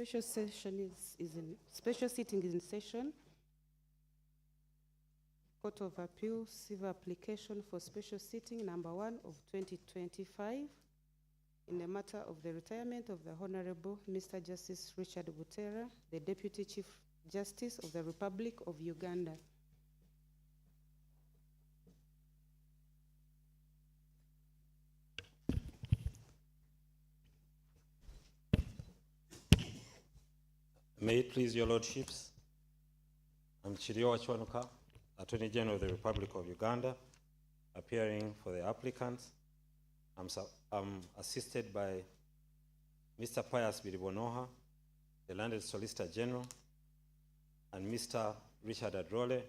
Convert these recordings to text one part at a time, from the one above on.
Special sitting is in session. Court of Appeal, civil application for special sitting number 1 of 2025 in the matter of the retirement of the Honorable Mr. Justice Richard Buteera, the Deputy Chief Justice of the Republic of Uganda. May it please your lordships, I'm Chiriowa Chwanuka, Attorney General of the Republic of Uganda, appearing for the applicants. I'm assisted by Mr. Pius Biribonoha, the Landed Solicitor General, and Mr. Richard Adrole,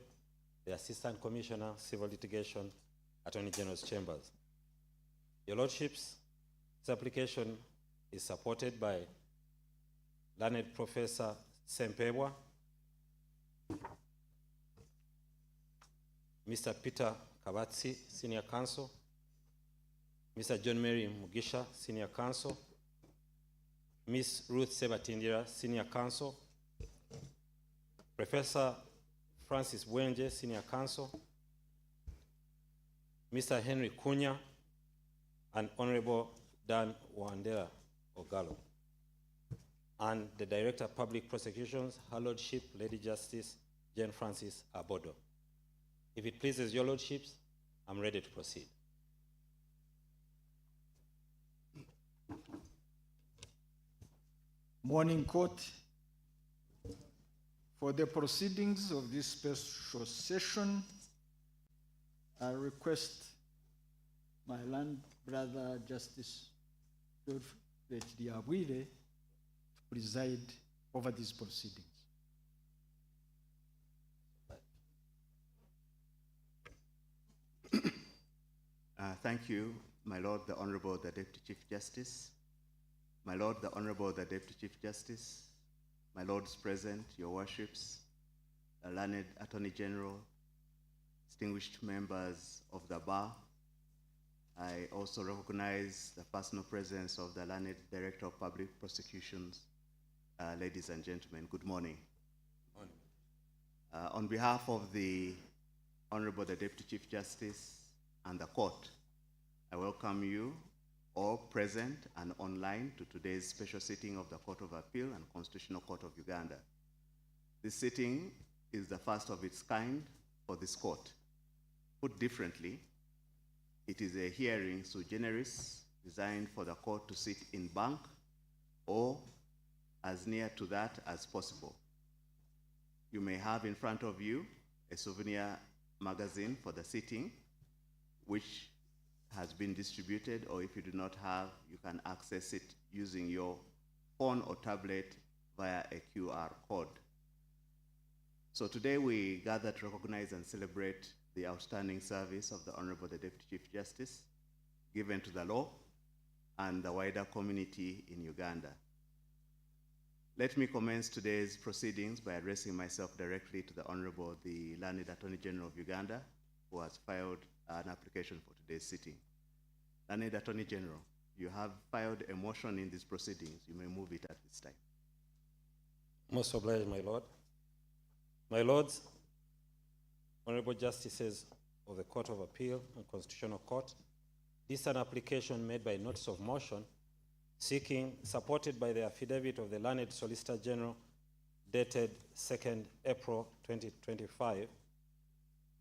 the Assistant Commissioner, Civil Litigation, Attorney General's Chambers. Your lordships, this application is supported by Learned Professor Sempebwa, Mr. Peter Kabatsi, Senior Counsel, Mr. John Mary Mugisha, Senior Counsel, Ms. Ruth Sebatindira, Senior Counsel, Professor Francis Bwenje, Senior Counsel, Mr. Henry Kunya, and Honorable Dan Wandera Ogalo, and the Director of Public Prosecutions, Her Lordship, Lady Justice Jane Francis Abodo. If it pleases your lordships, I'm ready to proceed. Morning, Court. For the proceedings of this special session, I request my land brother Justice George Diabwile to preside over these proceedings. Thank you, my Lord, the Honorable, the Deputy Chief Justice. My Lord, the Honorable, the Deputy Chief Justice. My Lords present, your worships, the Learned Attorney General, distinguished members of the bar. I also recognize the personal presence of the Learned Director of Public Prosecutions. Ladies and gentlemen, good morning. Morning. On behalf of the Honorable, the Deputy Chief Justice and the court, I welcome you all present and online to today's special sitting of the Court of Appeal and Constitutional Court of Uganda. This sitting is the first of its kind for this court. Put differently, it is a hearing sui generis designed for the court to sit in bank or as near to that as possible. You may have in front of you a souvenir magazine for the sitting, which has been distributed, or if you do not have, you can access it using your phone or tablet via a QR code. So today we gather to recognize and celebrate the outstanding service of the Honorable the Deputy Chief Justice given to the law and the wider community in Uganda. Let me commence today's proceedings by addressing myself directly to the Honorable the Learned Attorney General of Uganda, who has filed an application for today's sitting. Learned Attorney General, you have filed a motion in these proceedings. You may move it at this time. Most obliged, my Lord. My Lords, Honorable Justices of the Court of Appeal and Constitutional Court, this is an application made by notice of motion seeking, supported by the affidavit of the Learned Solicitor General dated 2nd April 2025,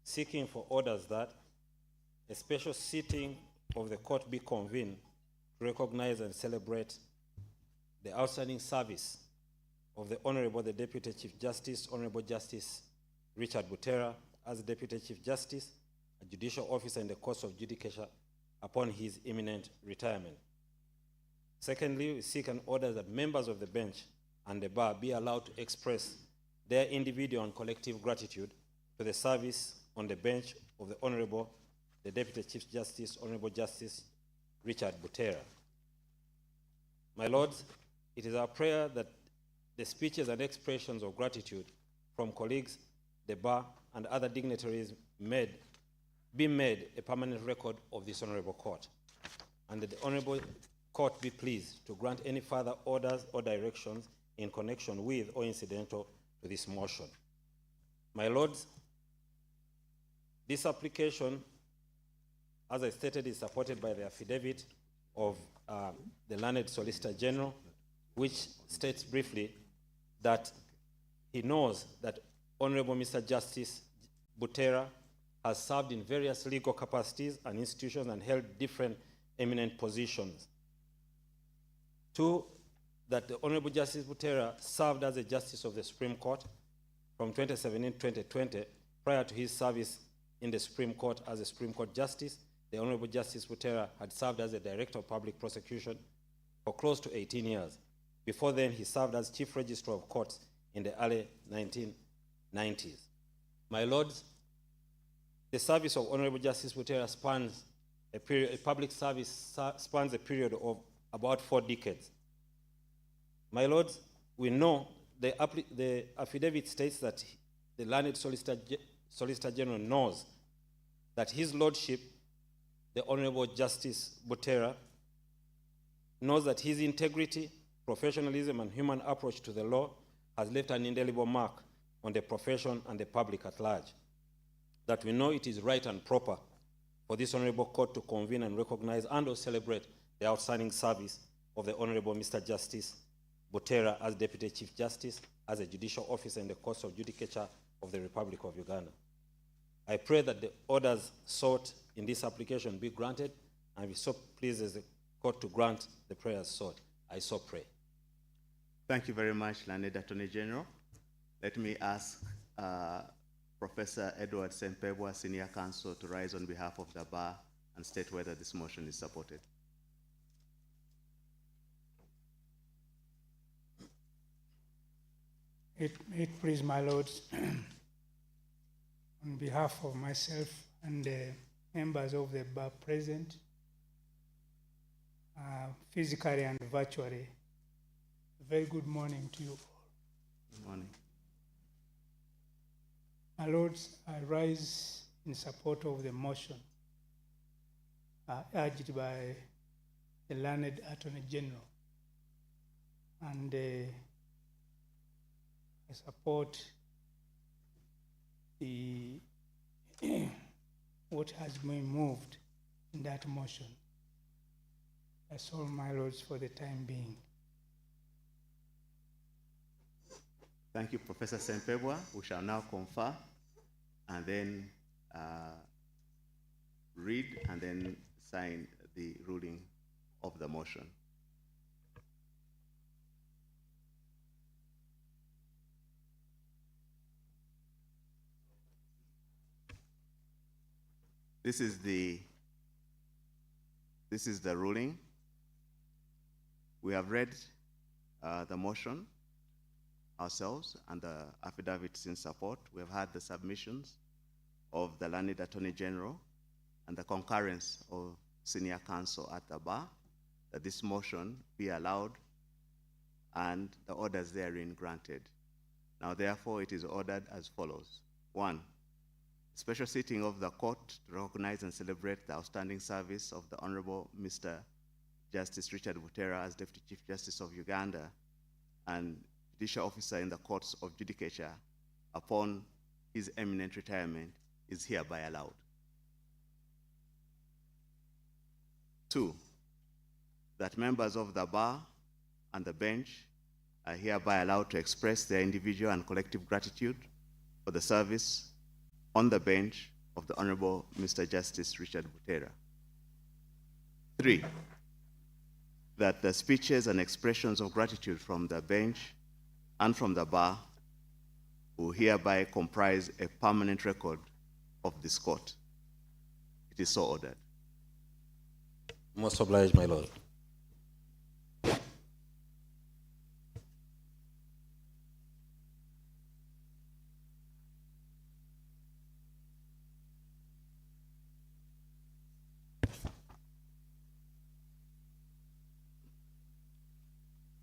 seeking for orders that a special sitting of the court be convened to recognize and celebrate the outstanding service of the Honorable the Deputy Chief Justice, Honorable Justice Richard Buteera, as Deputy Chief Justice, a judicial officer in the course of judicature upon his imminent retirement. Secondly, we seek an order that members of the bench and the bar be allowed to express their individual and collective gratitude to the service on the bench of the Honorable the Deputy Chief Justice, Honorable Justice Richard Buteera. My Lords, it is our prayer that the speeches and expressions of gratitude from colleagues, the bar, and other dignitaries be made a permanent record of this Honorable Court, and that the Honorable Court be pleased to grant any further orders or directions in connection with or incidental to this motion. My Lords, this application, as I stated, is supported by the affidavit of the learned Solicitor General, which states briefly that he knows that Honorable Mr. Justice Buteera has served in various legal capacities and institutions and held different eminent positions. Two, that the Honorable Justice Buteera served as a Justice of the Supreme Court from 2017 to 2020. Prior to his service in the Supreme Court as a Supreme Court Justice, the Honorable Justice Buteera had served as a Director of Public Prosecution for close to 18 years. Before then, he served as Chief Registrar of Courts in the early 1990s. My Lords, the service of Honorable Justice Buteera spans a period, a public service spans a period of about 4 decades. My Lords, we know the affidavit states that the learned Solicitor General knows that His Lordship, the Honorable Justice Buteera, knows that his integrity, professionalism, and human approach to the law has left an indelible mark on the profession and the public at large. That we know it is right and proper for this Honorable Court to convene and recognize and or celebrate the outstanding service of the Honorable Mr. Justice Buteera as Deputy Chief Justice, as a judicial officer in the courts of judicature of the Republic of Uganda. I pray that the orders sought in this application be granted, and we so pleased as the court to grant the prayers sought. I so pray. Thank you very much, learned Attorney General. Let me ask Professor Edward Sempebwa, Senior Counsel, to rise on behalf of the bar and state whether this motion is supported. It please, my lords, on behalf of myself and the members of the bar present, physically and virtually, a very good morning to you all. Good morning. My lords, I rise in support of the motion urged by the learned Attorney General, and I support the what has been moved in that motion. That's all, my lords, for the time being. Thank you, Professor Sempebwa. We shall now confer and then read and then sign the ruling of the motion. This is the ruling. We have read the motion ourselves and the affidavits in support. We have had the submissions of the learned Attorney General and the concurrence of Senior Counsel at the bar that this motion be allowed and the orders therein granted. Now, therefore, it is ordered as follows. 1, special sitting of the court to recognize and celebrate the outstanding service of the Honorable Mr. Justice Richard Buteera as Deputy Chief Justice of Uganda and judicial officer in the courts of judicature upon his eminent retirement is hereby allowed. 2, that members of the bar and the bench are hereby allowed to express their individual and collective gratitude for the service on the bench of the Honorable Mr. Justice Richard Buteera. 3, that the speeches and expressions of gratitude from the bench and from the bar will hereby comprise a permanent record of this court. It is so ordered. Most obliged, my Lord.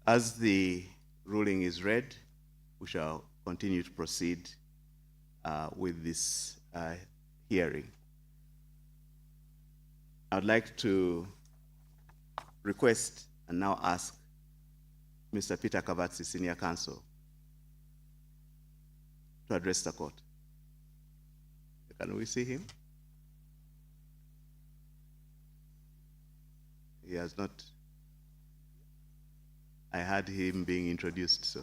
As the ruling is read, we shall continue to proceed with this hearing. I'd like to request and now ask Mr. Peter Kavatsi, Senior Counsel, to address the court. Can we see him? He has not. I had him being introduced, so.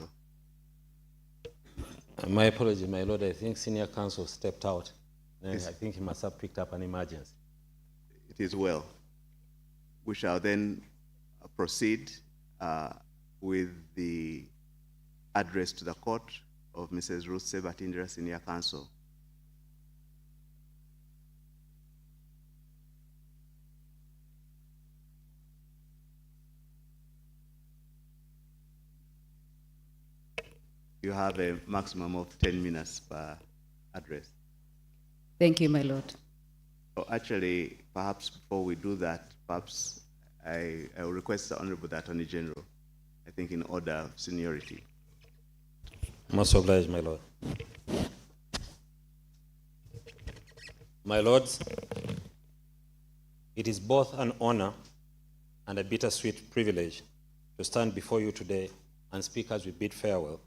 My apology, my lord. I think Senior Counsel stepped out. Yes. I think he must have picked up an emergency. It is well. We shall then proceed with the address to the court of Mrs. Ruth Sebatindira, Senior Counsel. You have a maximum of 10 minutes per address. Thank you, my lord. Oh, actually, perhaps before we do that, perhaps I will request the Honorable Attorney General, I think in order of seniority. Most obliged, my lord. My lords, it is both an honor and a bittersweet privilege to stand before you today and speak as we bid farewell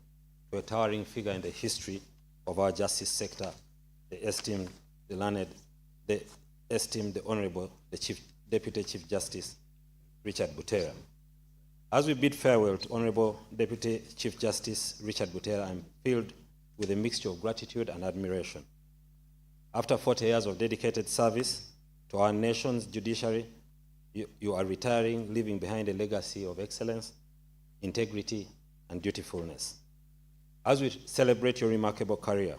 to a towering figure in the history of our justice sector, the esteemed, the learned, the esteemed, the honorable, the Deputy Chief Justice, Richard Buteera. As we bid farewell to Honorable Deputy Chief Justice Richard Buteera, I'm filled with a mixture of gratitude and admiration. After 40 years of dedicated service to our nation's judiciary, you are retiring, leaving behind a legacy of excellence, integrity, and dutifulness. As we celebrate your remarkable career,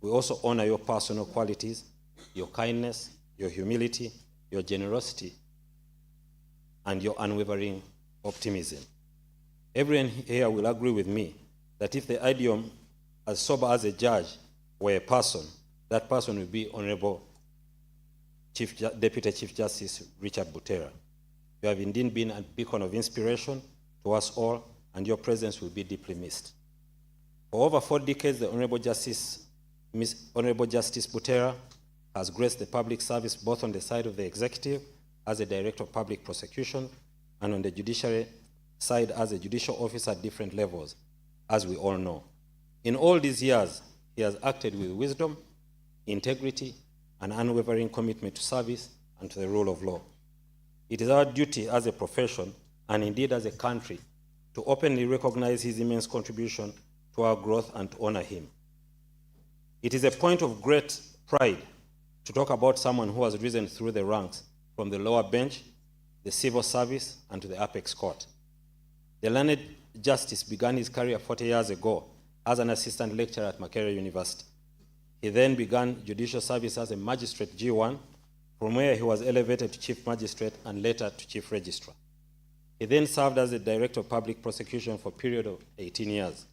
we also honor your personal qualities, your kindness, your humility, your generosity, and your unwavering optimism. Everyone here will agree with me that if the idiom as sober as a judge were a person, that person would be Honorable Deputy Chief Justice Richard Buteera. You have indeed been a beacon of inspiration to us all, and your presence will be deeply missed. For over 4 decades, the Honorable Justice Buteera has graced the public service both on the side of the executive as a Director of Public Prosecution and on the judiciary side as a judicial officer at different levels, as we all know. In all these years, he has acted with wisdom, integrity, and unwavering commitment to service and to the rule of law. It is our duty as a profession, and indeed as a country, to openly recognize his immense contribution to our growth and to honor him. It is a point of great pride to talk about someone who has risen through the ranks from the lower bench, the civil service, and to the apex court. The learned justice began his career 40 years ago as an assistant lecturer at Makerere University. He then began judicial service as a magistrate G1, from where he was elevated to chief magistrate and later to chief registrar. He then served as the Director of Public Prosecution for a period of 18 years.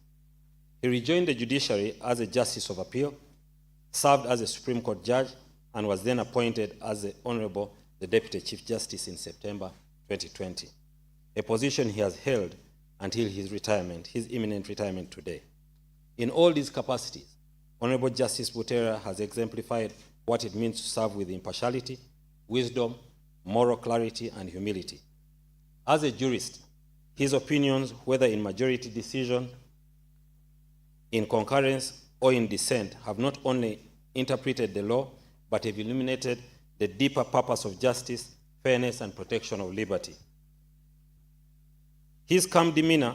He rejoined the judiciary as a Justice of Appeal, served as a Supreme Court judge, and was then appointed as the Honorable the Deputy Chief Justice in September 2020, a position he has held until his retirement, his imminent retirement today. In all these capacities, Honorable Justice Buteera has exemplified what it means to serve with impartiality, wisdom, moral clarity, and humility. As a jurist, his opinions, whether in majority decision, in concurrence, or in dissent, have not only interpreted the law, but have illuminated the deeper purpose of justice, fairness, and protection of liberty. His calm demeanor,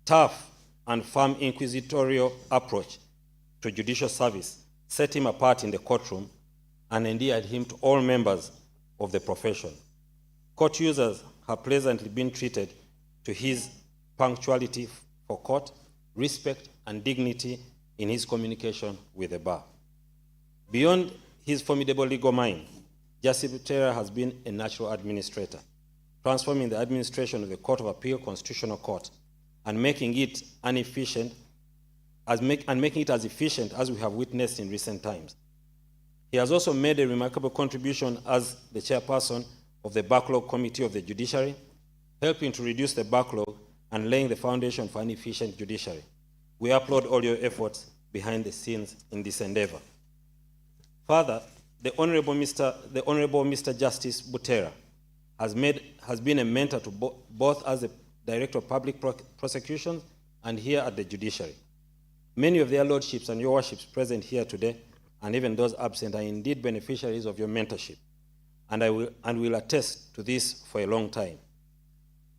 tough and firm inquisitorial approach to judicial service set him apart in the courtroom and endeared him to all members of the profession. Court users have pleasantly been treated to his punctuality for court, respect, and dignity in his communication with the bar. Beyond his formidable legal mind, Justice Buteera has been a natural administrator, transforming the administration of the Court of Appeal Constitutional Court and making it as efficient as we have witnessed in recent times. He has also made a remarkable contribution as the chairperson of the Backlog Committee of the Judiciary, helping to reduce the backlog and laying the foundation for an efficient judiciary. We applaud all your efforts behind the scenes in this endeavor. Further, the Honorable Mr. Justice Buteera has been a mentor to both as a Director of Public Prosecutions, and here at the judiciary. Many of their lordships and your worships present here today, and even those absent, are indeed beneficiaries of your mentorship, and will attest to this for a long time.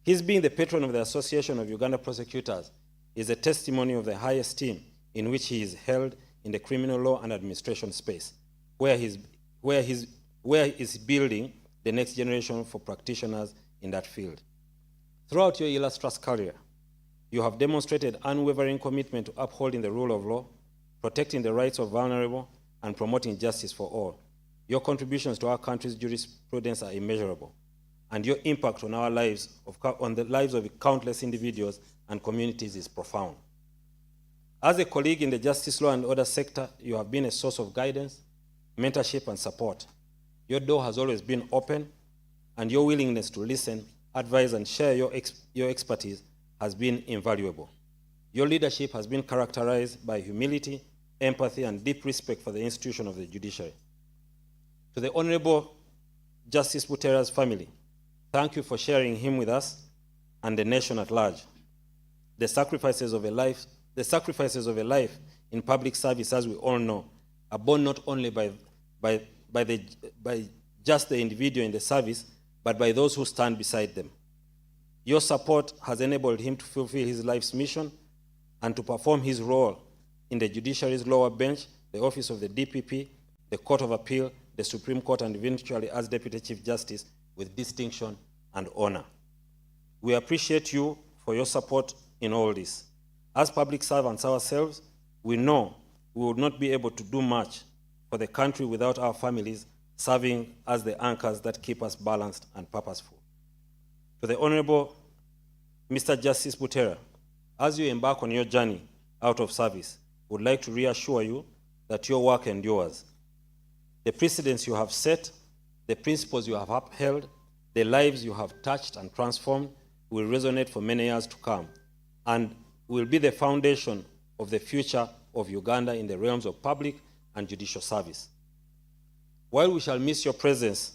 His being the patron of the Association of Uganda Prosecutors is a testimony of the high esteem in which he is held in the criminal law and administration space, where he is building the next generation for practitioners in that field. Throughout your illustrious career, you have demonstrated unwavering commitment to upholding the rule of law, protecting the rights of vulnerable, and promoting justice for all. Your contributions to our country's jurisprudence are immeasurable, and your impact on our lives, on the lives of countless individuals and communities, is profound. As a colleague in the justice, law, and order sector, you have been a source of guidance, mentorship, and support. Your door has always been open, and your willingness to listen, advise, and share your expertise has been invaluable. Your leadership has been characterized by humility, empathy, and deep respect for the institution of the judiciary. To the Honorable Justice Buteera's family, thank you for sharing him with us and the nation at large. The sacrifices of a life in public service, as we all know, are borne not only by just the individual in the service, but by those who stand beside them. Your support has enabled him to fulfill his life's mission and to perform his role in the judiciary's lower bench, the office of the DPP, the Court of Appeal, the Supreme Court, and eventually as Deputy Chief Justice with distinction and honor. We appreciate you for your support in all this. As public servants ourselves, we know we would not be able to do much for the country without our families serving as the anchors that keep us balanced and purposeful. To the Honorable Mr. Justice Buteera, as you embark on your journey out of service, we would like to reassure you that your work endures. The precedents you have set, the principles you have upheld, the lives you have touched and transformed will resonate for many years to come and will be the foundation of the future of Uganda in the realms of public and judicial service. While we shall miss your presence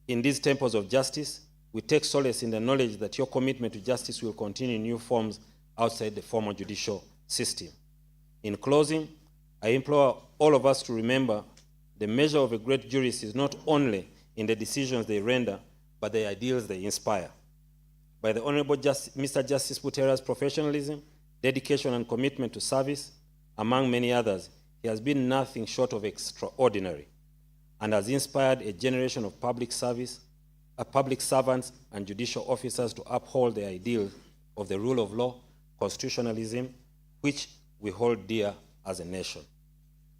in these temples of justice, we take solace in the knowledge that your commitment to justice will continue in new forms outside the formal judicial system. In closing, I implore all of us to remember the measure of a great jurist is not only in the decisions they render, but the ideals they inspire. By the Honorable Mr. Justice Buteera's professionalism, dedication, and commitment to service, among many others, he has been nothing short of extraordinary and has inspired a generation of public servants and judicial officers to uphold the ideals of the rule of law, constitutionalism, which we hold dear as a nation.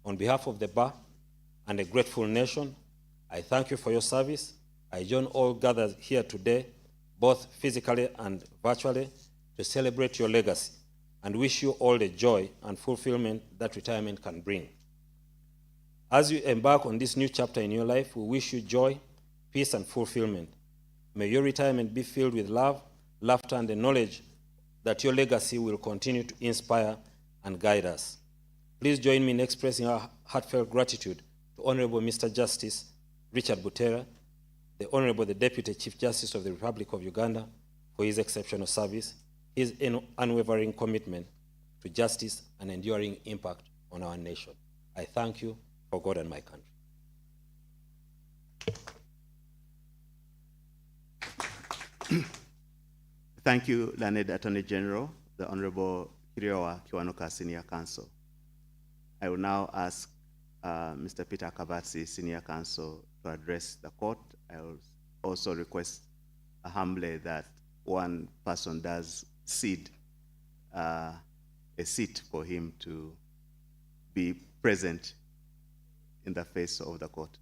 On behalf of the bar and a grateful nation, I thank you for your service. I join all gathered here today, both physically and virtually, to celebrate your legacy and wish you all the joy and fulfillment that retirement can bring. As you embark on this new chapter in your life, we wish you joy, peace, and fulfillment. May your retirement be filled with love, laughter, and the knowledge that your legacy will continue to inspire and guide us. Please join me in expressing our heartfelt gratitude to Honorable Mr. Justice Richard Buteera, the Honorable the Deputy Chief Justice of the Republic of Uganda, for his exceptional service, his unwavering commitment to justice, and enduring impact on our nation. I thank you for God and my country. Thank you, learned Attorney General, the Honorable Kiriwa Kiwanuka, Senior Counsel. I will now ask Mr. Peter Kabatsi, Senior Counsel, to address the court. I will also request humbly that one person does cede a seat for him to be present in the face of the court.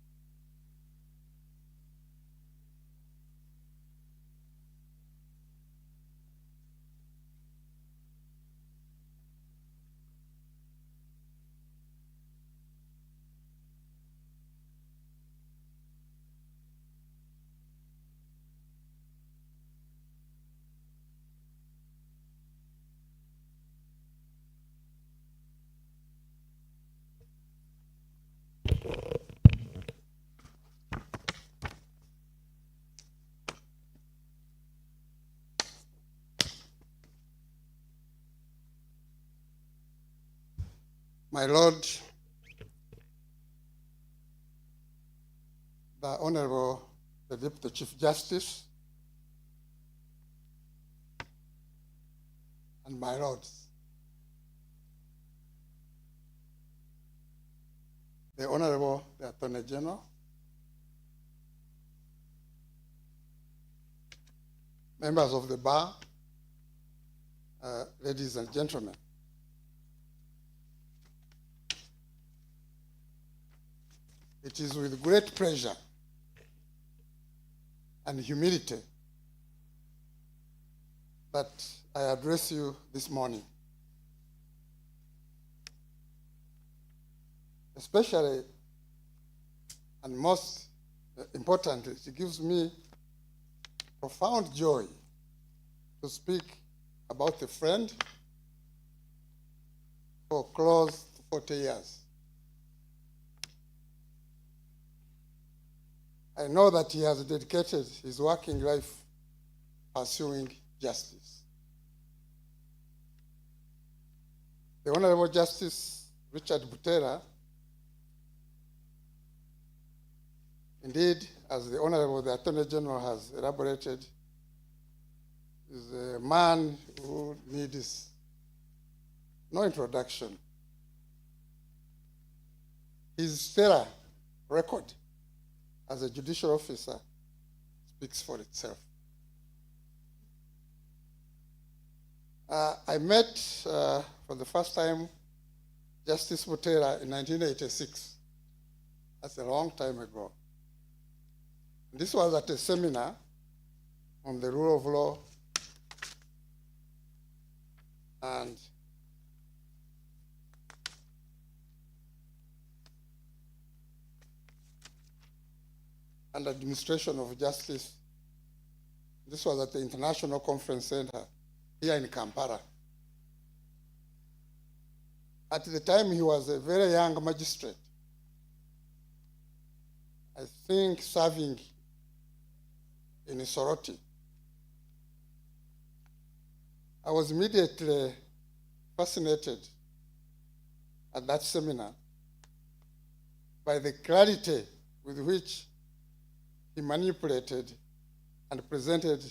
My Lord, the Honorable, the Deputy Chief Justice, and my lords, the Honorable, the Attorney General, members of the bar, ladies and gentlemen. It is with great pleasure and humility that I address you this morning. Especially, and most importantly, it gives me profound joy to speak about a friend for close to 40 years. I know that he has dedicated his working life pursuing justice. The Honorable Justice Richard Buteera, indeed, as the Honorable the Attorney General has elaborated, is a man who needs no introduction. His stellar record as a judicial officer speaks for itself. I met for the first time Justice Buteera in 1986. That's a long time ago. This was at a seminar on the rule of law and administration of justice. This was at the International Conference Center here in Kampala. At the time, he was a very young magistrate. I think serving in Soroti. I was immediately fascinated at that seminar by the clarity with which he manipulated and presented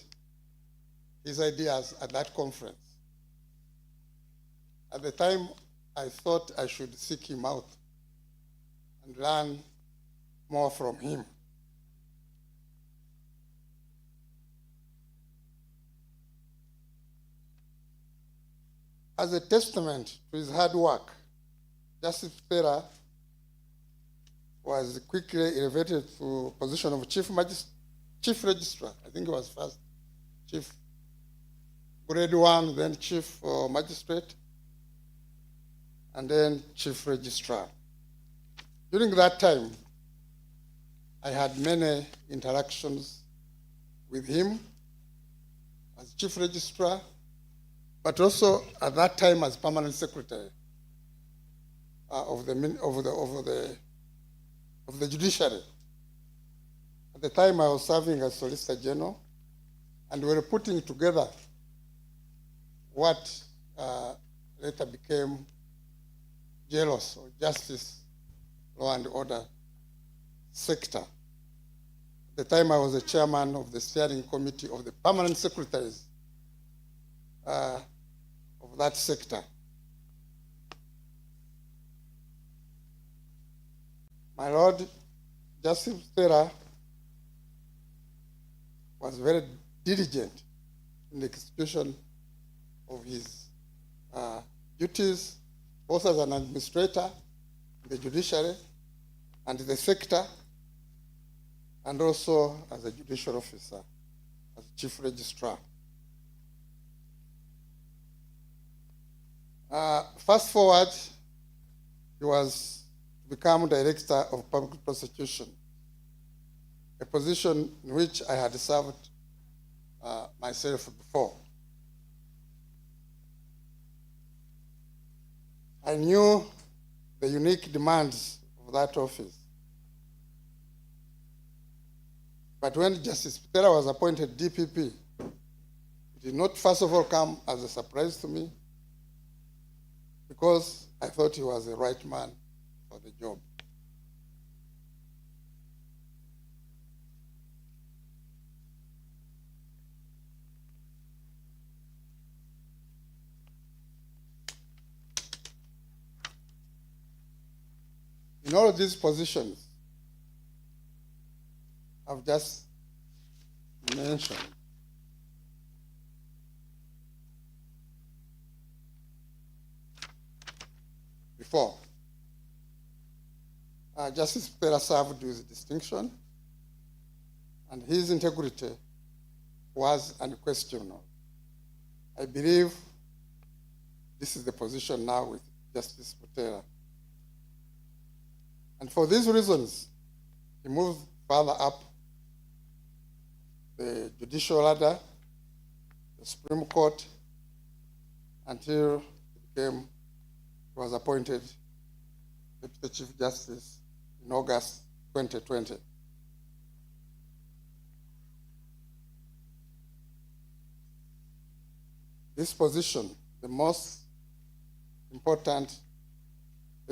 his ideas at that conference. At the time, I thought I should seek him out and learn more from him. As a testament to his hard work, Justice Buteera was quickly elevated to the position of Chief Registrar. I think he was first Chief Grade 1, then Chief Magistrate, and then Chief Registrar. During that time, I had many interactions with him as Chief Registrar, but also at that time as Permanent Secretary of the Judiciary. At the time, I was serving as Solicitor General, and we were putting together what later became JLOS, or Justice, Law and Order sector. At the time, I was the chairman of the steering committee of the permanent secretaries of that sector. My Lord, Justice Buteera was very diligent in the execution of his duties, both as an administrator in the judiciary and the sector, and also as a judicial officer, as chief registrar. Fast forward, he was to become director of public prosecution, a position in which I had served myself before. I knew the unique demands of that office. But when Justice Buteera was appointed DPP, it did not first of all come as a surprise to me. because I thought he was the right man for the job. In all of these positions I've just mentioned, before, Justice Buteera served with distinction, and his integrity was unquestionable. I believe this is the position now with Justice Buteera. And for these reasons, he moved further up the judicial ladder, the Supreme Court, until he was appointed Deputy Chief Justice in August 2020. This position, the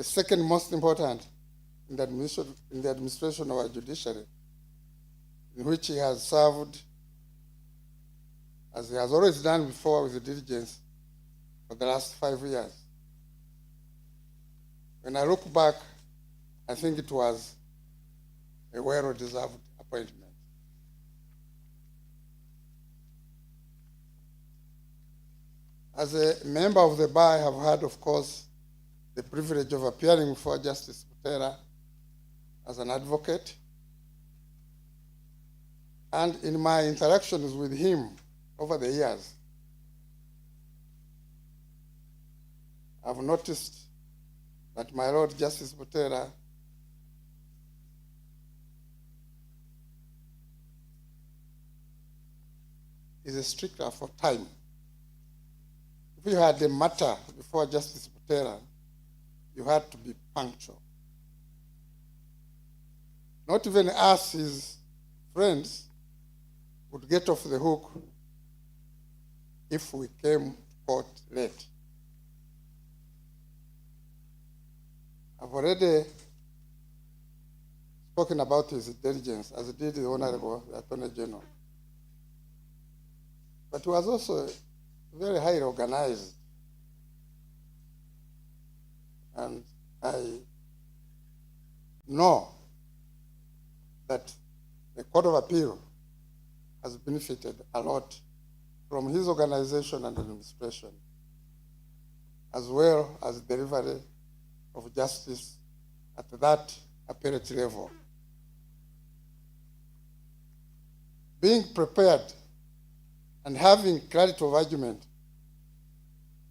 second most important in the administration of our judiciary, in which he has served, as he has always done before, with diligence for the last 5 years. When I look back, I think it was a well-deserved appointment. As a member of the bar, I have had, of course, the privilege of appearing before Justice Buteera as an advocate. And in my interactions with him over the years, I've noticed that my Lord Justice Buteera is a stickler for time. If you had a matter before Justice Buteera, you had to be punctual. Not even us, his friends, would get off the hook if we came to court late. I've already spoken about his diligence, as did the Honorable Attorney General. But he was also very highly organized. And I know that the Court of Appeal has benefited a lot from his organization and administration, as well as delivery of justice at that appellate level. Being prepared and having clarity of argument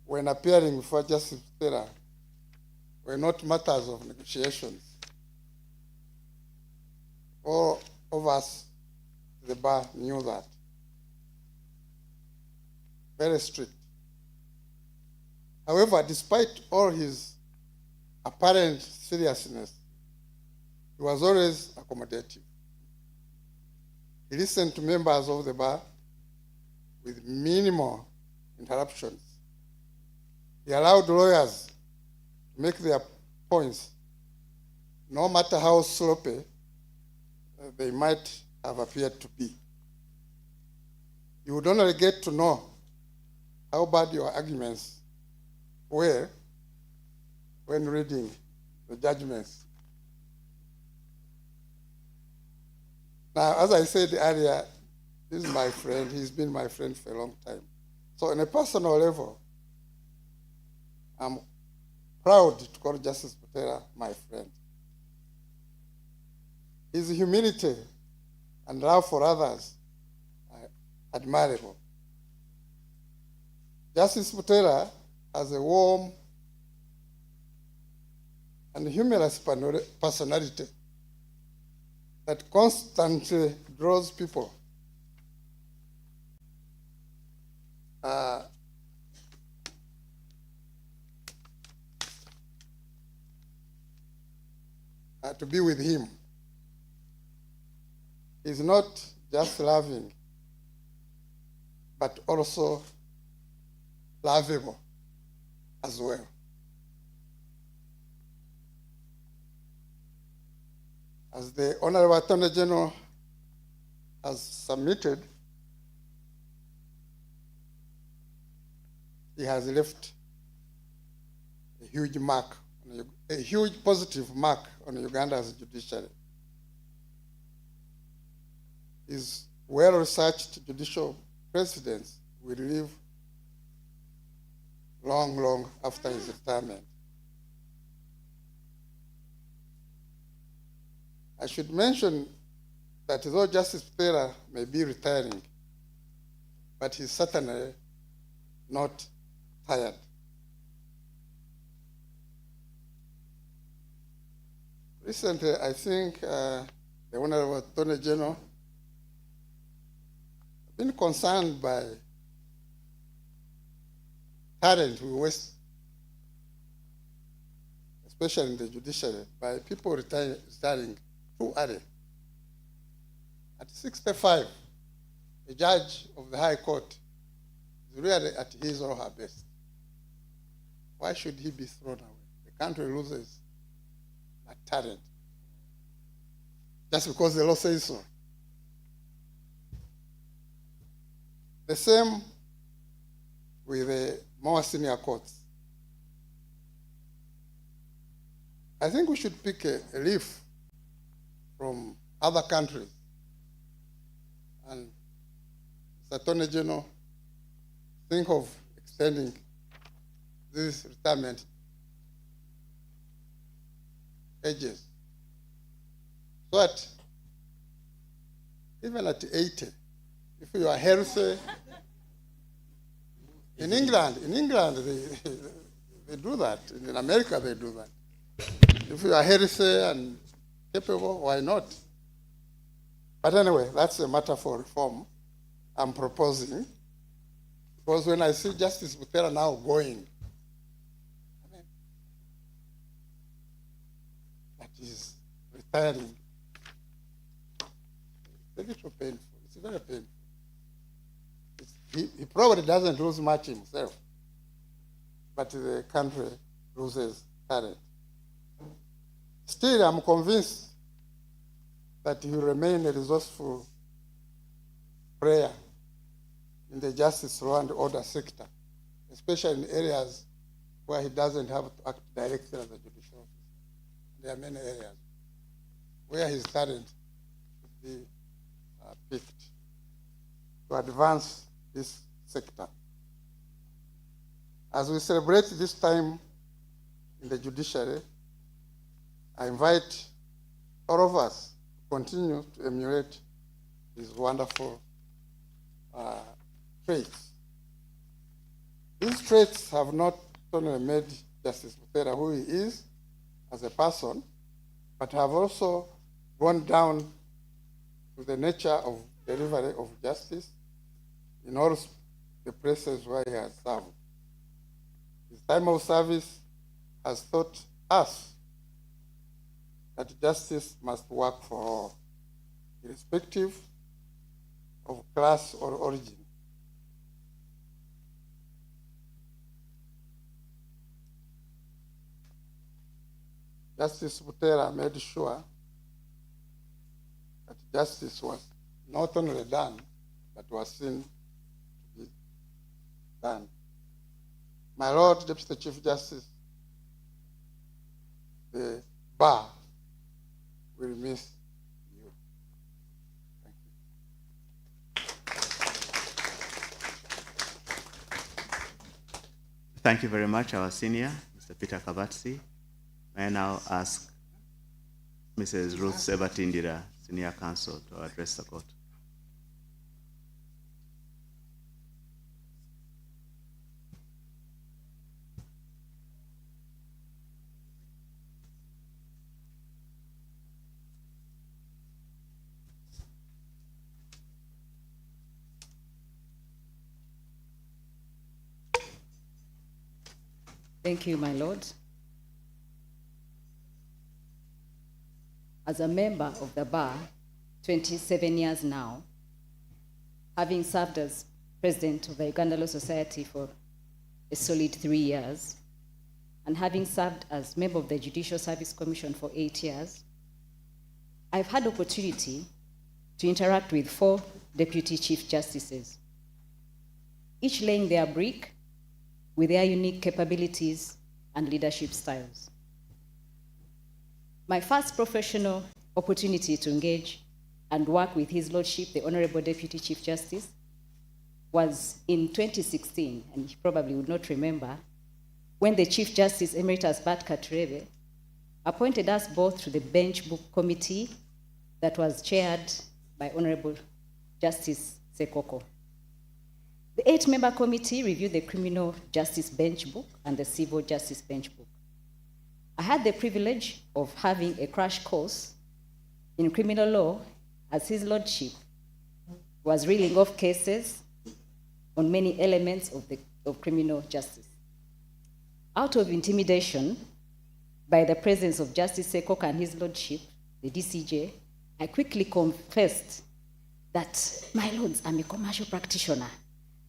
when appearing before Justice Buteera were not matters of negotiations. All of us, the bar, knew that. Very strict. However, despite all his apparent seriousness, he was always accommodative. He listened to members of the bar with minimal interruptions. He allowed lawyers to make their points, no matter how sloppy they might have appeared to be. You would only get to know how bad your arguments were when reading the judgments. Now, as I said earlier, this is my friend. He's been my friend for a long time. So on a personal level, I'm proud to call Justice Buteera my friend. His humility and love for others are admirable. Justice Buteera has a warm and humorous personality that constantly draws people to be with him. He's not just loving, but also lovable as well. As the Honorable Attorney General has submitted, he has left a huge mark, a huge positive mark on Uganda's judiciary. His well-researched judicial precedents will live long, long after his retirement. I should mention that though Justice Buteera may be retiring, but he's certainly not tired. Recently, I think the Honorable Attorney General has been concerned by talent we waste, especially in the judiciary, by people retiring too early. At 65, a judge of the High Court is really at his or her best. Why should he be thrown away? The country loses that talent just because the law says so. The same with the more senior courts. I think we should pick a leaf from other countries. And Mr. Attorney General, think of extending this retirement ages. So that even at 80, if you are healthy, in England they do that. In America they do that. If you are healthy and capable, why not? But anyway, that's a matter for reform I'm proposing. Because when I see Justice Buteera now going, I mean, that is retiring. It's a little painful. It's very painful. He probably doesn't lose much himself, but the country loses talent. Still, I'm convinced that he will remain a resourceful player in the justice, law, and order sector, especially in areas where he doesn't have to act directly as a judicial officer. There are many areas where his talent should be picked to advance this sector. As we celebrate this time in the judiciary, I invite all of us to continue to emulate these wonderful traits. These traits have not only made Justice Buteera who he is as a person, but have also gone down to the nature of delivery of justice in all the places where he has served. His time of service has taught us that justice must work for all, irrespective of class or origin. Justice Buteera made sure that justice was not only done, but was seen to be done. My Lord Deputy Chief Justice, the bar will miss you. Thank you. Thank you very much, our senior, Mr. Peter Kabatsi. May I now ask Mrs. Ruth Sebatindira, Senior Counsel, to address the court. Thank you, my Lord. As a member of the bar, 27 years now, having served as president of the Uganda Law Society for a solid 3 years, and having served as member of the Judicial Service Commission for 8 years, I've had opportunity to interact with 4 Deputy Chief Justices, each laying their brick with their unique capabilities and leadership styles. My first professional opportunity to engage and work with His Lordship, the Honorable Deputy Chief Justice, was in 2016, and you probably would not remember, when the Chief Justice Emeritus Bart Katurebe appointed us both to the Bench Book Committee that was chaired by Honorable Justice Sekoko. The 8-member committee reviewed the Criminal Justice Bench Book and the Civil Justice Bench Book. I had the privilege of having a crash course in criminal law as His Lordship was reeling off cases on many elements of criminal justice. Out of intimidation by the presence of Justice Sekoko and His Lordship, the DCJ, I quickly confessed that, my lords, I'm a commercial practitioner.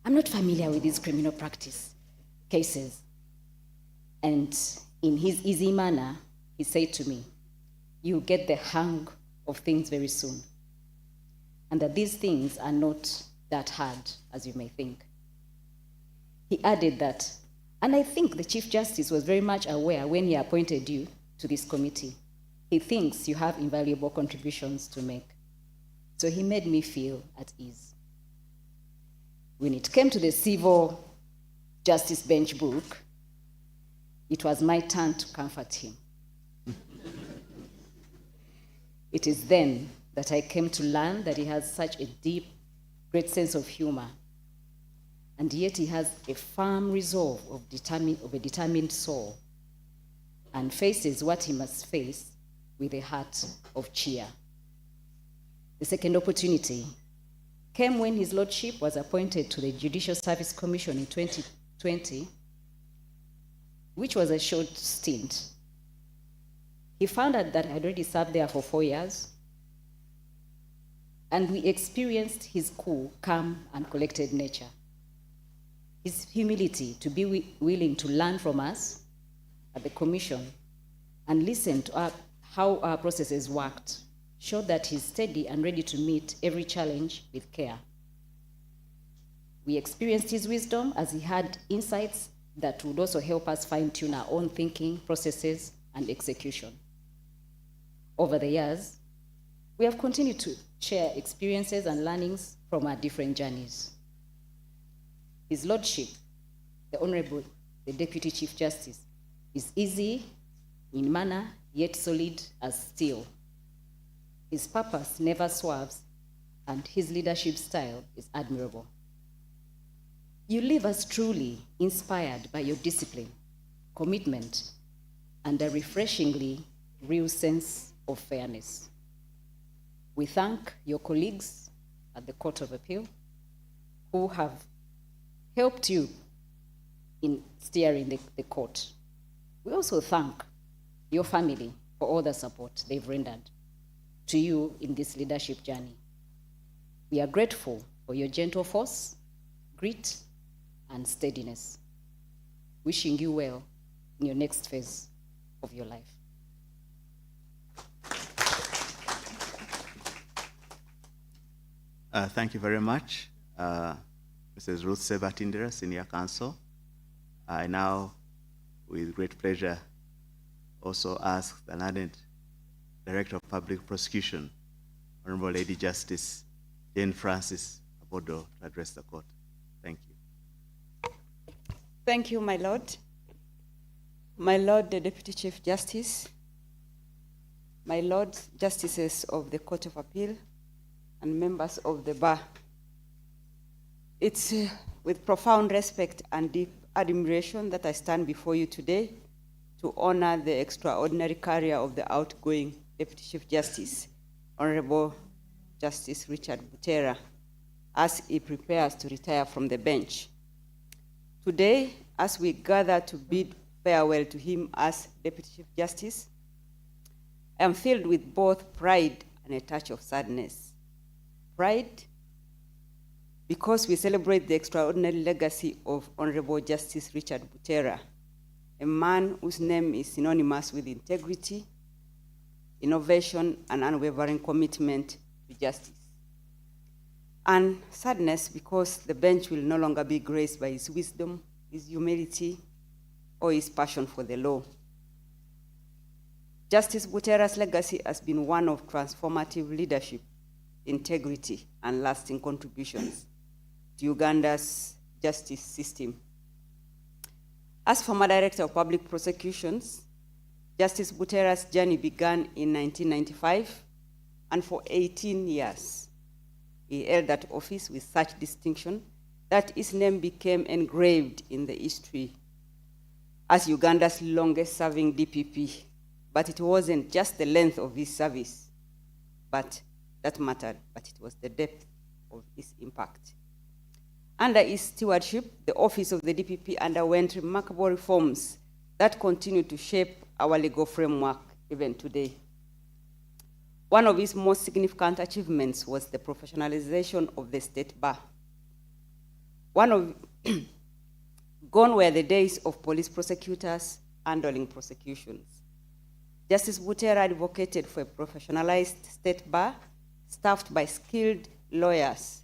I'm not familiar with these criminal practice cases. And in his easy manner, he said to me, you'll get the hang of things very soon. And that these things are not that hard as you may think. He added that, and I think the Chief Justice was very much aware when he appointed you to this committee. He thinks you have invaluable contributions to make. So he made me feel at ease. When it came to the Civil Justice Bench Book, it was my turn to comfort him. It is then that I came to learn that he has such a deep, great sense of humor, and yet he has a firm resolve of a determined soul, and faces what he must face with a heart of cheer. The second opportunity came when His Lordship was appointed to the Judicial Service Commission in 2020, which was a short stint. He found out that I had already served there for 4 years, and we experienced his cool, calm, and collected nature. His humility to be willing to learn from us at the Commission and listen to how our processes worked showed that he's steady and ready to meet every challenge with care. We experienced his wisdom as he had insights that would also help us fine-tune our own thinking, processes, and execution. Over the years, we have continued to share experiences and learnings from our different journeys. His Lordship, the Honorable, the Deputy Chief Justice, is easy in manner, yet solid as steel. His purpose never swerves, and his leadership style is admirable. You leave us truly inspired by your discipline, commitment, and a refreshingly real sense of fairness. We thank your colleagues at the Court of Appeal who have helped you in steering the court. We also thank your family for all the support they've rendered to you in this leadership journey. We are grateful for your gentle force, grit, and steadiness. Wishing you well in your next phase of your life. Thank you very much, Mrs. Ruth Sebatindira, Senior Counsel. I now, with great pleasure, also ask the learned Director of Public Prosecution, Honorable Lady Justice Jane Francis Abodo, to address the court. Thank you. Thank you, my Lord. My Lord, the Deputy Chief Justice, my Lord, Justices of the Court of Appeal, and members of the bar. It's with profound respect and deep admiration that I stand before you today to honor the extraordinary career of the outgoing Deputy Chief Justice, Honorable Justice Richard Buteera, as he prepares to retire from the bench. Today, as we gather to bid farewell to him as Deputy Chief Justice, I am filled with both pride and a touch of sadness. Pride, because we celebrate the extraordinary legacy of Honorable Justice Richard Buteera, a man whose name is synonymous with integrity, innovation, and unwavering commitment to justice. And sadness because the bench will no longer be graced by his wisdom, his humility, or his passion for the law. Justice Buteera's legacy has been one of transformative leadership, integrity, and lasting contributions to Uganda's justice system. As former Director of Public Prosecutions, Justice Buteera's journey began in 1995, and for 18 years, he held that office with such distinction that his name became engraved in the history as Uganda's longest-serving DPP. But it wasn't just the length of his service that mattered, but it was the depth of his impact. Under his stewardship, the office of the DPP underwent remarkable reforms that continue to shape our legal framework even today. One of his most significant achievements was the professionalization of the state bar. Gone were the days of police prosecutors handling prosecutions. Justice Buteera advocated for a professionalized state bar staffed by skilled lawyers,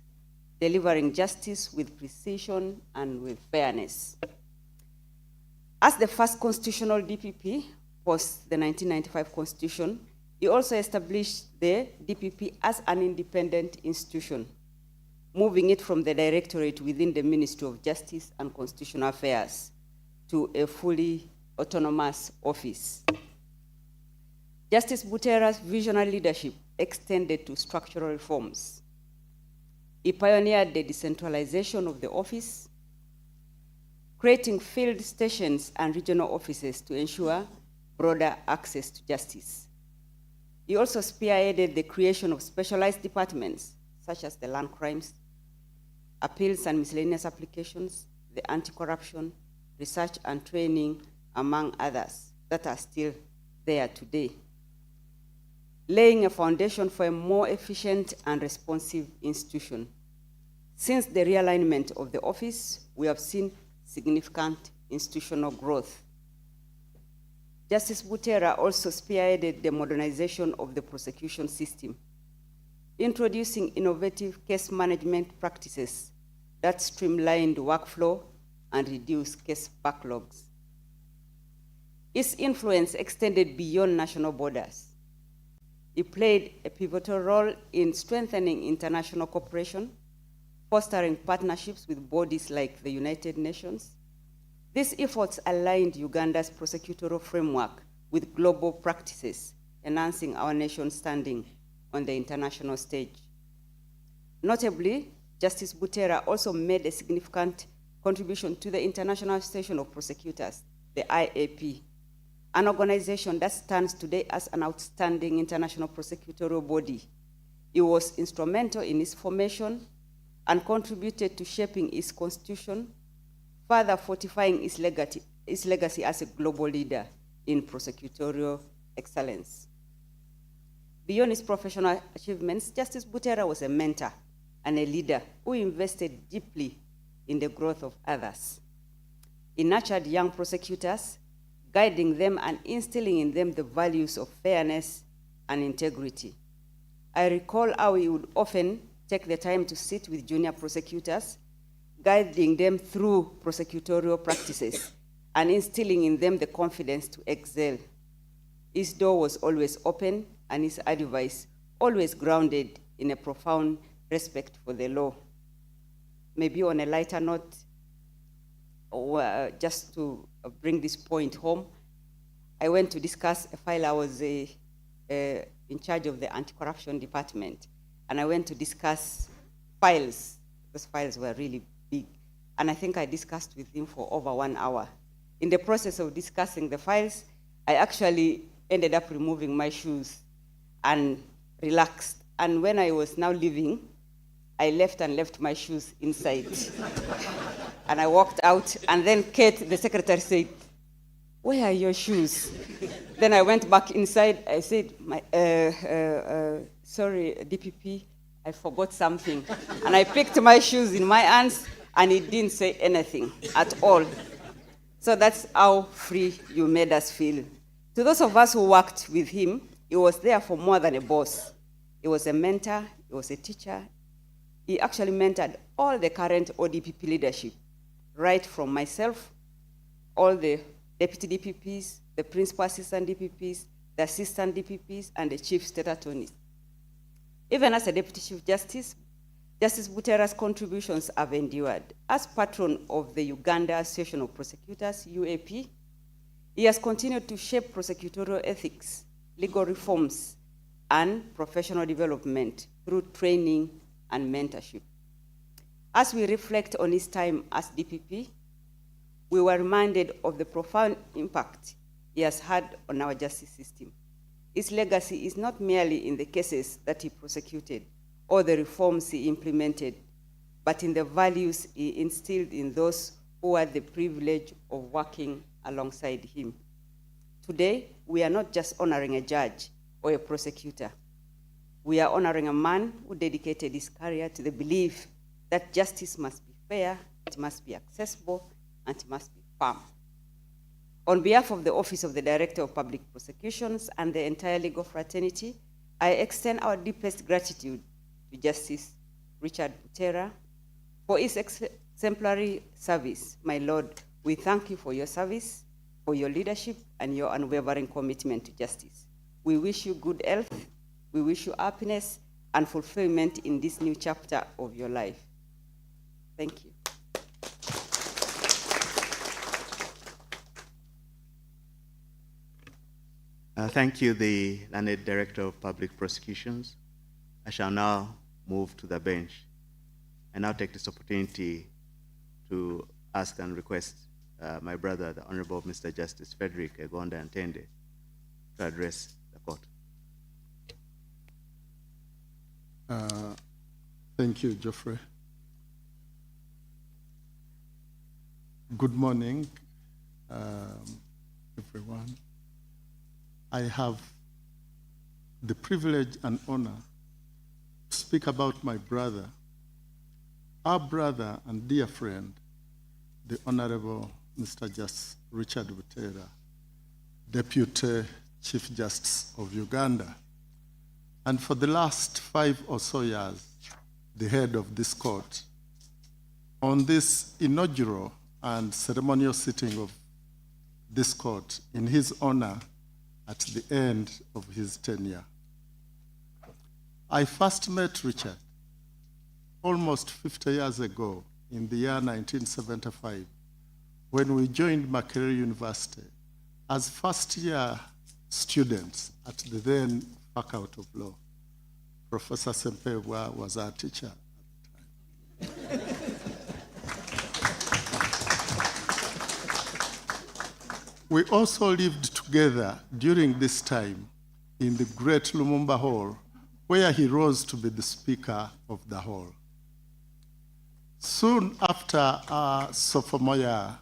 delivering justice with precision and with fairness. As the first constitutional DPP post the 1995 Constitution, he also established the DPP as an independent institution, moving it from the directorate within the Ministry of Justice and Constitutional Affairs to a fully autonomous office. Justice Buteera's visionary leadership extended to structural reforms. He pioneered the decentralization of the office, creating field stations and regional offices to ensure broader access to justice. He also spearheaded the creation of specialized departments, such as the land crimes, appeals and miscellaneous applications, the anti-corruption, research and training, among others, that are still there today, laying a foundation for a more efficient and responsive institution. Since the realignment of the office, we have seen significant institutional growth. Justice Buteera also spearheaded the modernization of the prosecution system, introducing innovative case management practices that streamlined workflow and reduced case backlogs. His influence extended beyond national borders. He played a pivotal role in strengthening international cooperation, fostering partnerships with bodies like the United Nations. These efforts aligned Uganda's prosecutorial framework with global practices, enhancing our nation's standing on the international stage. Notably, Justice Buteera also made a significant contribution to the International Association of Prosecutors, the IAP, an organization that stands today as an outstanding international prosecutorial body. He was instrumental in its formation and contributed to shaping its constitution, further fortifying its legacy as a global leader in prosecutorial excellence. Beyond his professional achievements, Justice Buteera was a mentor and a leader who invested deeply in the growth of others. He nurtured young prosecutors, guiding them and instilling in them the values of fairness and integrity. I recall how he would often take the time to sit with junior prosecutors, guiding them through prosecutorial practices and instilling in them the confidence to excel. His door was always open and his advice always grounded in a profound respect for the law. Maybe on a lighter note, just to bring this point home, I went to discuss a file. I was in charge of the anti-corruption department, and I went to discuss files. Those files were really big, and I think I discussed with him for over 1 hour. In the process of discussing the files, I actually ended up removing my shoes and relaxed. And when I was now leaving, I left my shoes inside. And I walked out, and then Kate, the secretary, said, "Where are your shoes?" Then I went back inside. I said, "Sorry, DPP, I forgot something." And I picked my shoes in my hands, and he didn't say anything at all. So that's how free you made us feel. To those of us who worked with him, he was there for more than a boss. He was a mentor, he was a teacher. He actually mentored all the current ODPP leadership, right from myself, all the deputy DPPs, the principal assistant DPPs, the assistant DPPs, and the chief state attorneys. Even as a deputy chief justice, Justice Buteera's contributions have endured. As patron of the Uganda Association of Prosecutors, UAP, he has continued to shape prosecutorial ethics, legal reforms, and professional development through training and mentorship. As we reflect on his time as DPP, we were reminded of the profound impact he has had on our justice system. His legacy is not merely in the cases that he prosecuted or the reforms he implemented, but in the values he instilled in those who had the privilege of working alongside him. Today, we are not just honoring a judge or a prosecutor. We are honoring a man who dedicated his career to the belief that justice must be fair, it must be accessible, and it must be firm. On behalf of the Office of the Director of Public Prosecutions and the entire legal fraternity, I extend our deepest gratitude to Justice Richard Buteera for his exemplary service. My Lord, we thank you for your service, for your leadership, and your unwavering commitment to justice. We wish you good health, we wish you happiness and fulfillment in this new chapter of your life. Thank you. Thank you, the learned Director of Public Prosecutions. I shall now move to the bench. I now take this opportunity to ask and request my brother, the Honorable Mr. Justice Frederick Egonda Ntende, to address the court. Thank you, Geoffrey. Good morning, everyone. I have the privilege and honor to speak about my brother, our brother and dear friend, the Honorable Mr. Justice Richard Buteera, Deputy Chief Justice of Uganda, and for the last 5 or so years, the head of this court. On this inaugural and ceremonial sitting of this court, in his honor at the end of his tenure. I first met Richard almost 50 years ago in the year 1975 when we joined Makerere University as first-year students at the then Faculty of Law. Professor Sempebwa was our teacher at the time. We also lived together during this time in the great Lumumba Hall, where he rose to be the Speaker of the Hall. Soon after our sophomore year,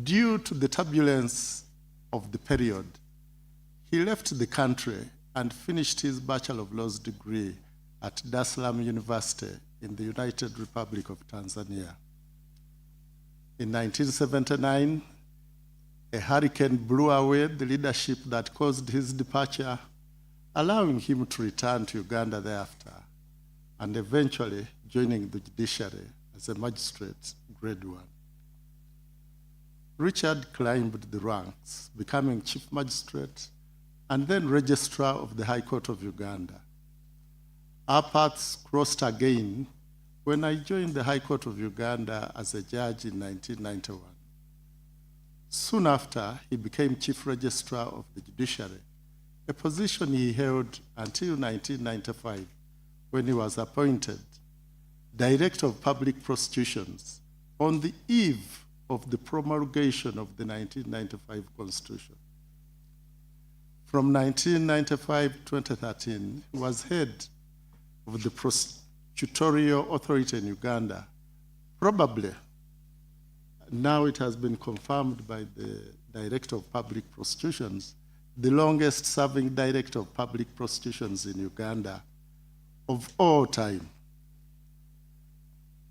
due to the turbulence of the period, he left the country and finished his Bachelor of Laws degree at Dar es Salaam University in the United Republic of Tanzania. In 1979, a hurricane blew away the leadership that caused his departure, allowing him to return to Uganda thereafter, and eventually joining the judiciary as a magistrate, grade 1. Richard climbed the ranks, becoming chief magistrate and then registrar of the High Court of Uganda. Our paths crossed again when I joined the High Court of Uganda as a judge in 1991. Soon after, he became Chief Registrar of the Judiciary, a position he held until 1995, when he was appointed Director of Public Prosecutions on the eve of the promulgation of the 1995 Constitution. From 1995 to 2013, he was head of the Prosecutorial Authority in Uganda, probably. Now it has been confirmed by the Director of Public Prosecutions, the longest serving Director of Public Prosecutions in Uganda of all time.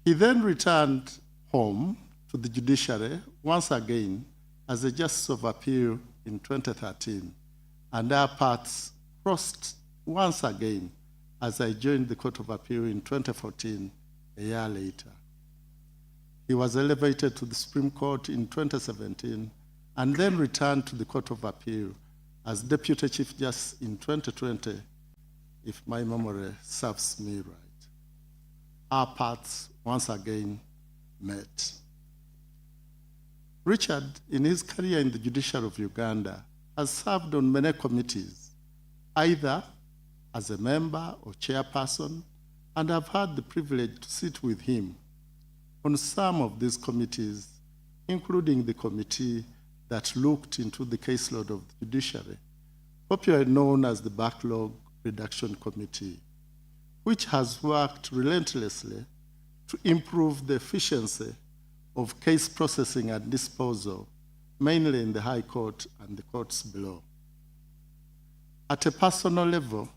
He then returned home to the judiciary once again as a Justice of Appeal in 2013, and our paths crossed once again as I joined the Court of Appeal in 2014, a year later. He was elevated to the Supreme Court in 2017 and then returned to the Court of Appeal as Deputy Chief Justice in 2020, if my memory serves me right. Our paths once again met. Richard, in his career in the judiciary of Uganda, has served on many committees, either as a member or chairperson, and I've had the privilege to sit with him on some of these committees, including the committee that looked into the caseload of the judiciary, popularly known as the Backlog Reduction Committee, which has worked relentlessly to improve the efficiency of case processing and disposal, mainly in the High Court and the courts below. At a personal level,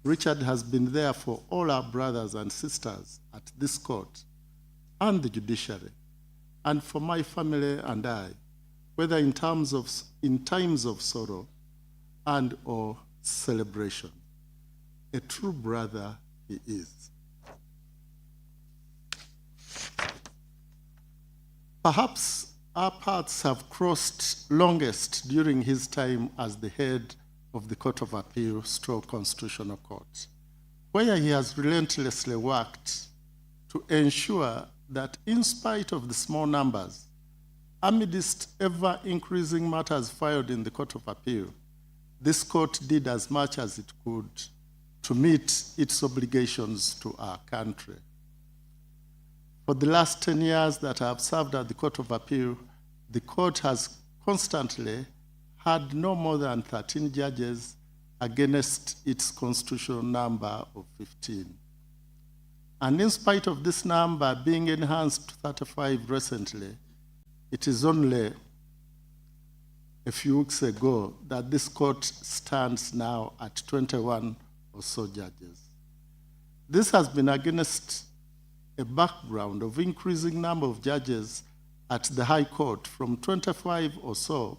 Richard has been there for all our brothers and sisters at this court and the judiciary, and for my family and I, whether in times of sorrow and or celebration. A true brother he is. Perhaps our paths have crossed longest during his time as the head of the Court of Appeal / Constitutional Court, where he has relentlessly worked to ensure that in spite of the small numbers, amidst ever-increasing matters filed in the Court of Appeal, this court did as much as it could to meet its obligations to our country. For the last 10 years that I have served at the Court of Appeal, the court has constantly had no more than 13 judges against its constitutional number of 15. And in spite of this number being enhanced to 35 recently, it is only a few weeks ago that this court stands now at 21 or so judges. This has been against a background of increasing number of judges at the High Court from 25 or so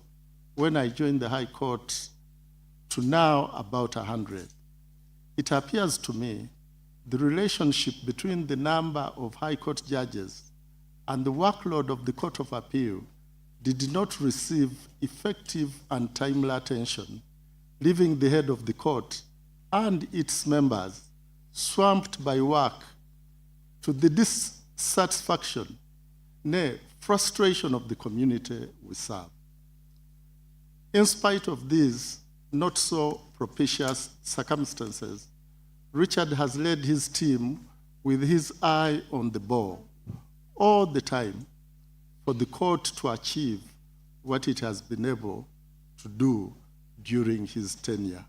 when I joined the High Court to now about 100. It appears to me the relationship between the number of High Court judges and the workload of the Court of Appeal did not receive effective and timely attention, leaving the head of the court and its members swamped by work to the dissatisfaction, nay, frustration of the community we serve. In spite of these not so propitious circumstances, Richard has led his team with his eye on the ball all the time for the court to achieve what it has been able to do during his tenure.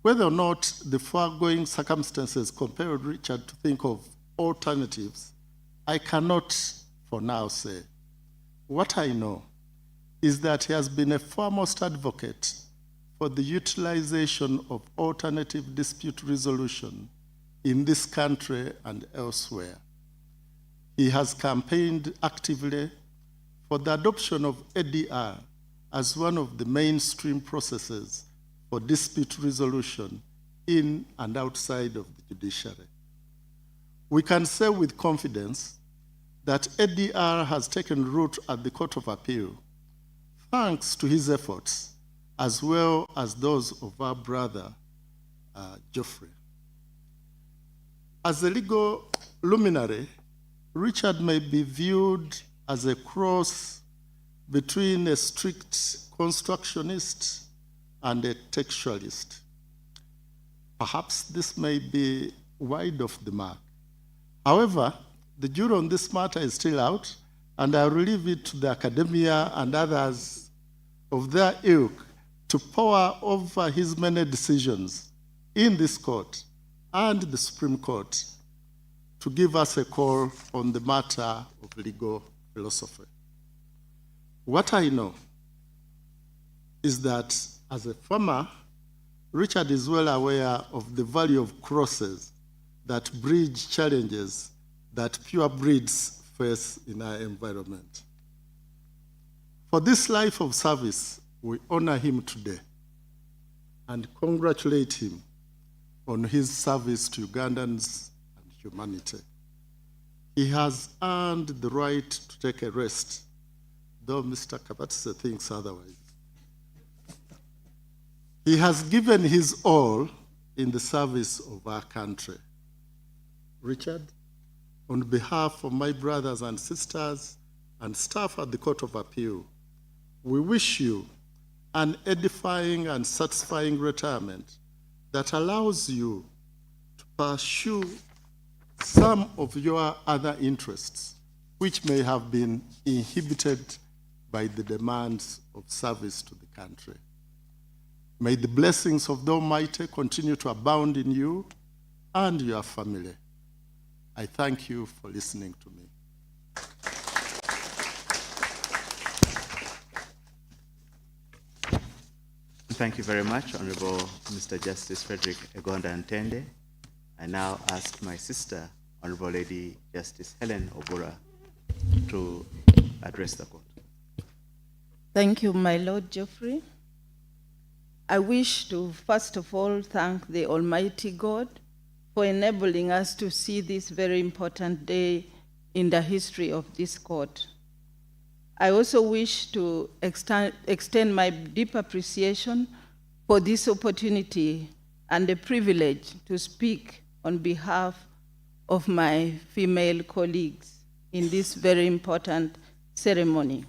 Whether or not the foregoing circumstances compelled Richard to think of alternatives, I cannot for now say. What I know is that he has been a foremost advocate for the utilization of alternative dispute resolution in this country and elsewhere. He has campaigned actively for the adoption of ADR as one of the mainstream processes for dispute resolution in and outside of the judiciary. We can say with confidence that ADR has taken root at the Court of Appeal thanks to his efforts as well as those of our brother, Geoffrey. As a legal luminary, Richard may be viewed as a cross between a strict constructionist and a textualist. Perhaps this may be wide of the mark. However, the jury on this matter is still out, and I will leave it to the academia and others of their ilk to pore over his many decisions in this court and the Supreme Court to give us a call on the matter of legal philosophy. What I know is that as a farmer, Richard is well aware of the value of crosses that bridge challenges that pure breeds face in our environment. For this life of service, we honor him today. and congratulate him on his service to Ugandans and humanity. He has earned the right to take a rest, though Mr. Kabatse thinks otherwise. He has given his all in the service of our country. Richard, on behalf of my brothers and sisters and staff at the Court of Appeal, we wish you an edifying and satisfying retirement that allows you to pursue some of your other interests, which may have been inhibited by the demands of service to the country. May the blessings of the Almighty continue to abound in you and your family. I thank you for listening to me. Thank you very much, Honorable Mr. Justice Frederick Egonda Ntende. I now ask my sister, Honorable Lady Justice Helen Obura, to address the court. Thank you, my Lord Geoffrey. I wish to first of all thank the Almighty God for enabling us to see this very important day in the history of this court. I also wish to extend my deep appreciation for this opportunity and the privilege to speak on behalf of my female colleagues in this very important ceremony.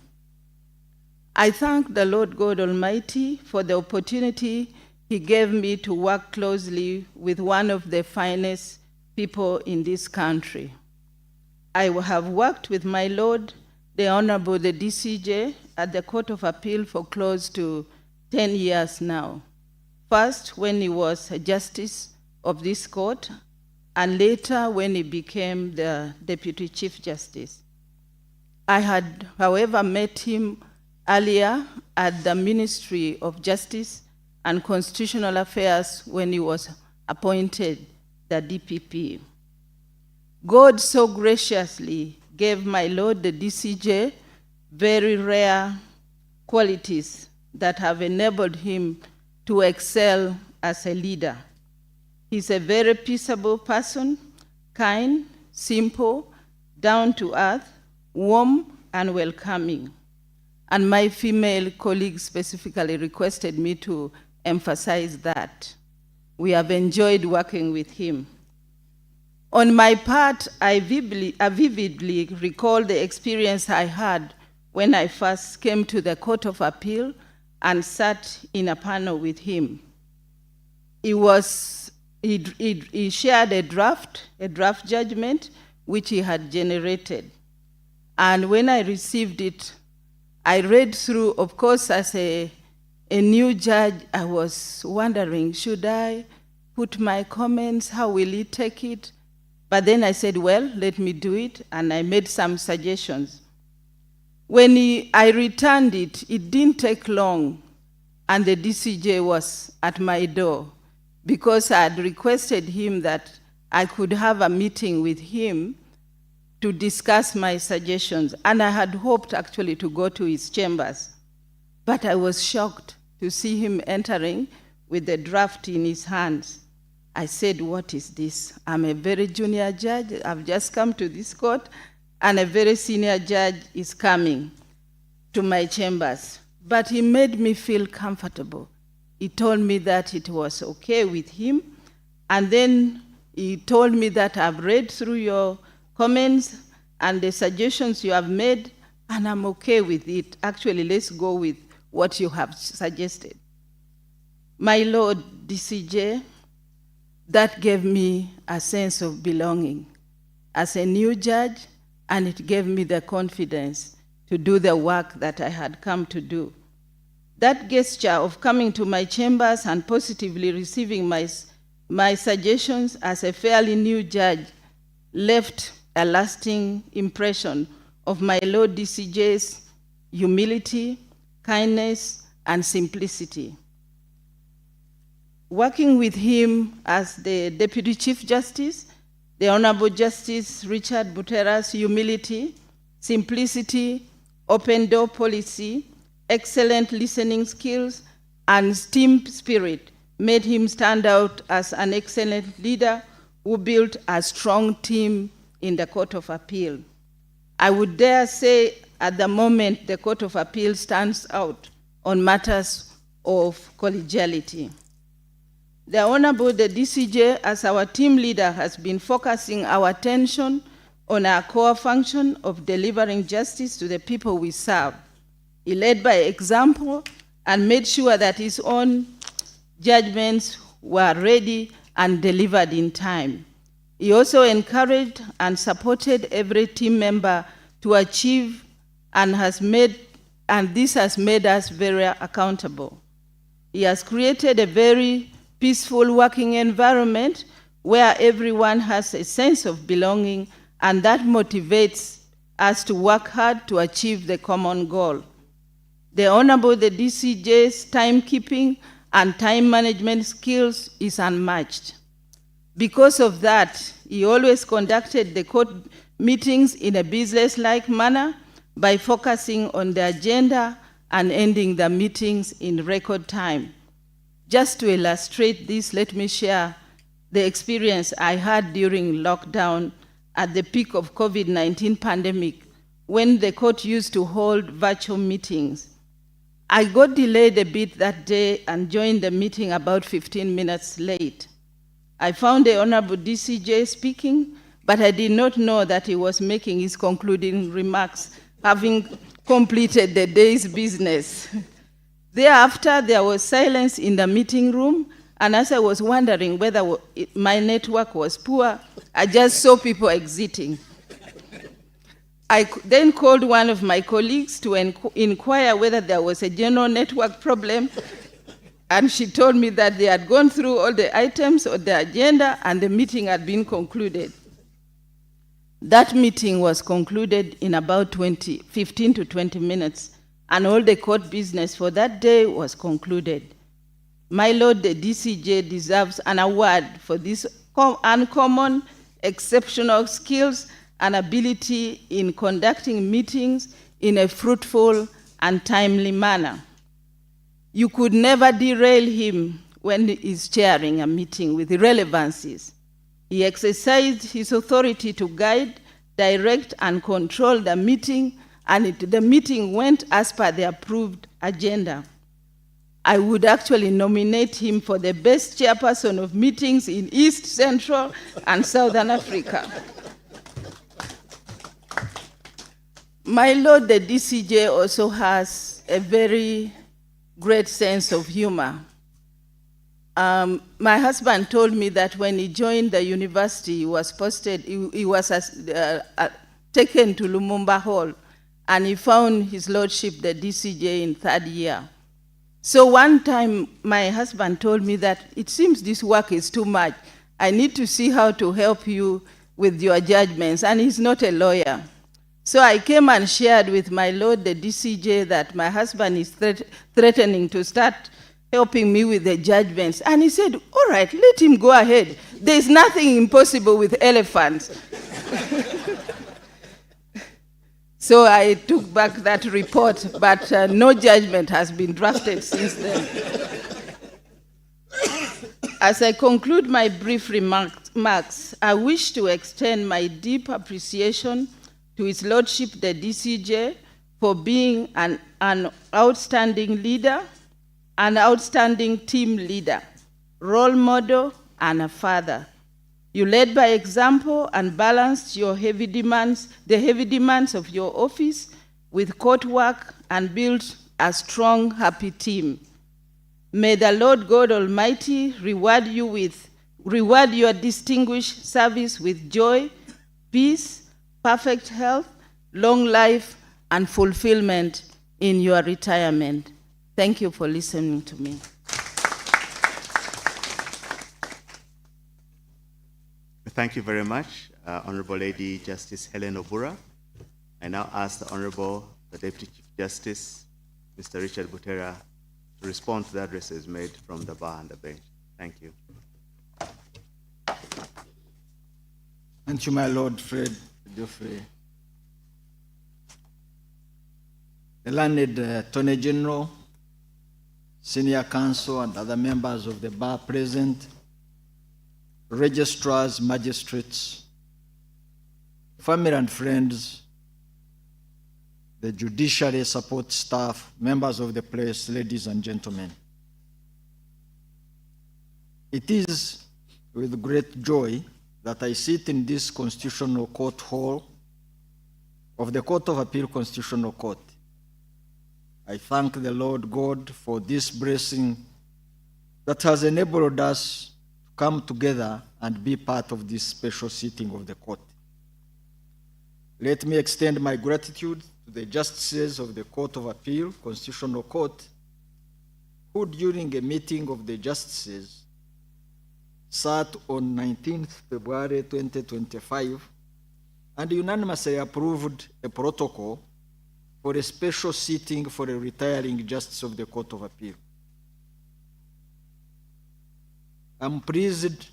I thank the Lord God Almighty for the opportunity He gave me to work closely with one of the finest people in this country. I have worked with my Lord, the Honorable the DCJ, at the Court of Appeal for close to 10 years now. First, when he was a justice of this court, and later when he became the Deputy Chief Justice. I had, however, met him earlier at the Ministry of Justice and Constitutional Affairs when he was appointed the DPP. God so graciously gave my Lord the DCJ very rare qualities that have enabled him to excel as a leader. He's a very peaceable person, kind, simple, down to earth, warm, and welcoming. And my female colleagues specifically requested me to emphasize that. We have enjoyed working with him. On my part, I vividly recall the experience I had when I first came to the Court of Appeal and sat in a panel with him. He shared a draft judgment which he had generated. And when I received it, I read through, of course, as a new judge, I was wondering, should I put my comments? How will he take it? But then I said, well, let me do it, and I made some suggestions. When I returned it, it didn't take long, and the DCJ was at my door because I had requested him that I could have a meeting with him to discuss my suggestions, and I had hoped actually to go to his chambers. But I was shocked to see him entering with the draft in his hands. I said, what is this? I'm a very junior judge. I've just come to this court, and a very senior judge is coming to my chambers. But he made me feel comfortable. He told me that it was okay with him, and then he told me that I've read through your comments and the suggestions you have made, and I'm okay with it. Actually, let's go with what you have suggested. My Lord DCJ, that gave me a sense of belonging as a new judge, and it gave me the confidence to do the work that I had come to do. That gesture of coming to my chambers and positively receiving my suggestions as a fairly new judge left a lasting impression of my Lord DCJ's humility, kindness, and simplicity. Working with him as the Deputy Chief Justice, the Honorable Justice Richard Buteera's humility, simplicity, open door policy, excellent listening skills, and team spirit made him stand out as an excellent leader who built a strong team in the Court of Appeal. I would dare say at the moment the Court of Appeal stands out on matters of collegiality. The Honorable the DCJ, as our team leader, has been focusing our attention on our core function of delivering justice to the people we serve. He led by example and made sure that his own judgments were ready and delivered in time. He also encouraged and supported every team member to achieve and this has made us very accountable. He has created a very peaceful working environment where everyone has a sense of belonging, and that motivates us to work hard to achieve the common goal. The Honorable the DCJ's timekeeping and time management skills is unmatched. Because of that, he always conducted the court meetings in a business-like manner by focusing on the agenda and ending the meetings in record time. Just to illustrate this, let me share the experience I had during lockdown at the peak of COVID-19 pandemic, when the court used to hold virtual meetings. I got delayed a bit that day and joined the meeting about 15 minutes late. I found the Honorable DCJ speaking, but I did not know that he was making his concluding remarks, having completed the day's business. Thereafter, there was silence in the meeting room, and as I was wondering whether my network was poor, I just saw people exiting. I then called one of my colleagues to inquire whether there was a general network problem, and she told me that they had gone through all the items on the agenda and the meeting had been concluded. That meeting was concluded in about 15 to 20 minutes, and all the court business for that day was concluded. My Lord, the DCJ deserves an award for this uncommon, exceptional skills and ability in conducting meetings in a fruitful and timely manner. You could never derail him when he is chairing a meeting with irrelevancies. He exercised his authority to guide, direct, and control the meeting, and the meeting went as per the approved agenda. I would actually nominate him for the best chairperson of meetings in East, Central, and Southern Africa. My Lord, the DCJ also has a very great sense of humor. My husband told me that when he joined the university, he was taken to Lumumba Hall, and he found his lordship, the DCJ, in third year. So one time, my husband told me that it seems this work is too much. I need to see how to help you with your judgments, and he's not a lawyer. So I came and shared with my Lord, the DCJ, that my husband is threatening to start helping me with the judgments. And he said, all right, let him go ahead. There's nothing impossible with elephants. So I took back that report, but no judgment has been drafted since then. As I conclude my brief remarks, I wish to extend my deep appreciation to His Lordship, the DCJ, for being an outstanding leader, an outstanding team leader, role model, and a father. You led by example and balanced the heavy demands of your office with court work and built a strong, happy team. May the Lord God Almighty reward your distinguished service with joy, peace, perfect health, long life, and fulfillment in your retirement. Thank you for listening to me. Thank you very much, Honorable Lady Justice Helen Obura. I now ask the Honorable the Deputy Chief Justice, Mr. Richard Buteera, to respond to the addresses made from the bar and the bench. Thank you. Thank you, my Lord Fred Geoffrey. The learned Attorney General, senior counsel and other members of the bar present, registrars, magistrates, family and friends, the judiciary support staff, members of the press, ladies and gentlemen. It is with great joy that I sit in this constitutional court hall of the Court of Appeal Constitutional Court. I thank the Lord God for this blessing that has enabled us to come together and be part of this special sitting of the court. Let me extend my gratitude to the justices of the Court of Appeal Constitutional Court, who during a meeting of the justices sat on 19th February 2025 and unanimously approved a protocol for a special sitting for a retiring justice of the Court of Appeal. I'm pleased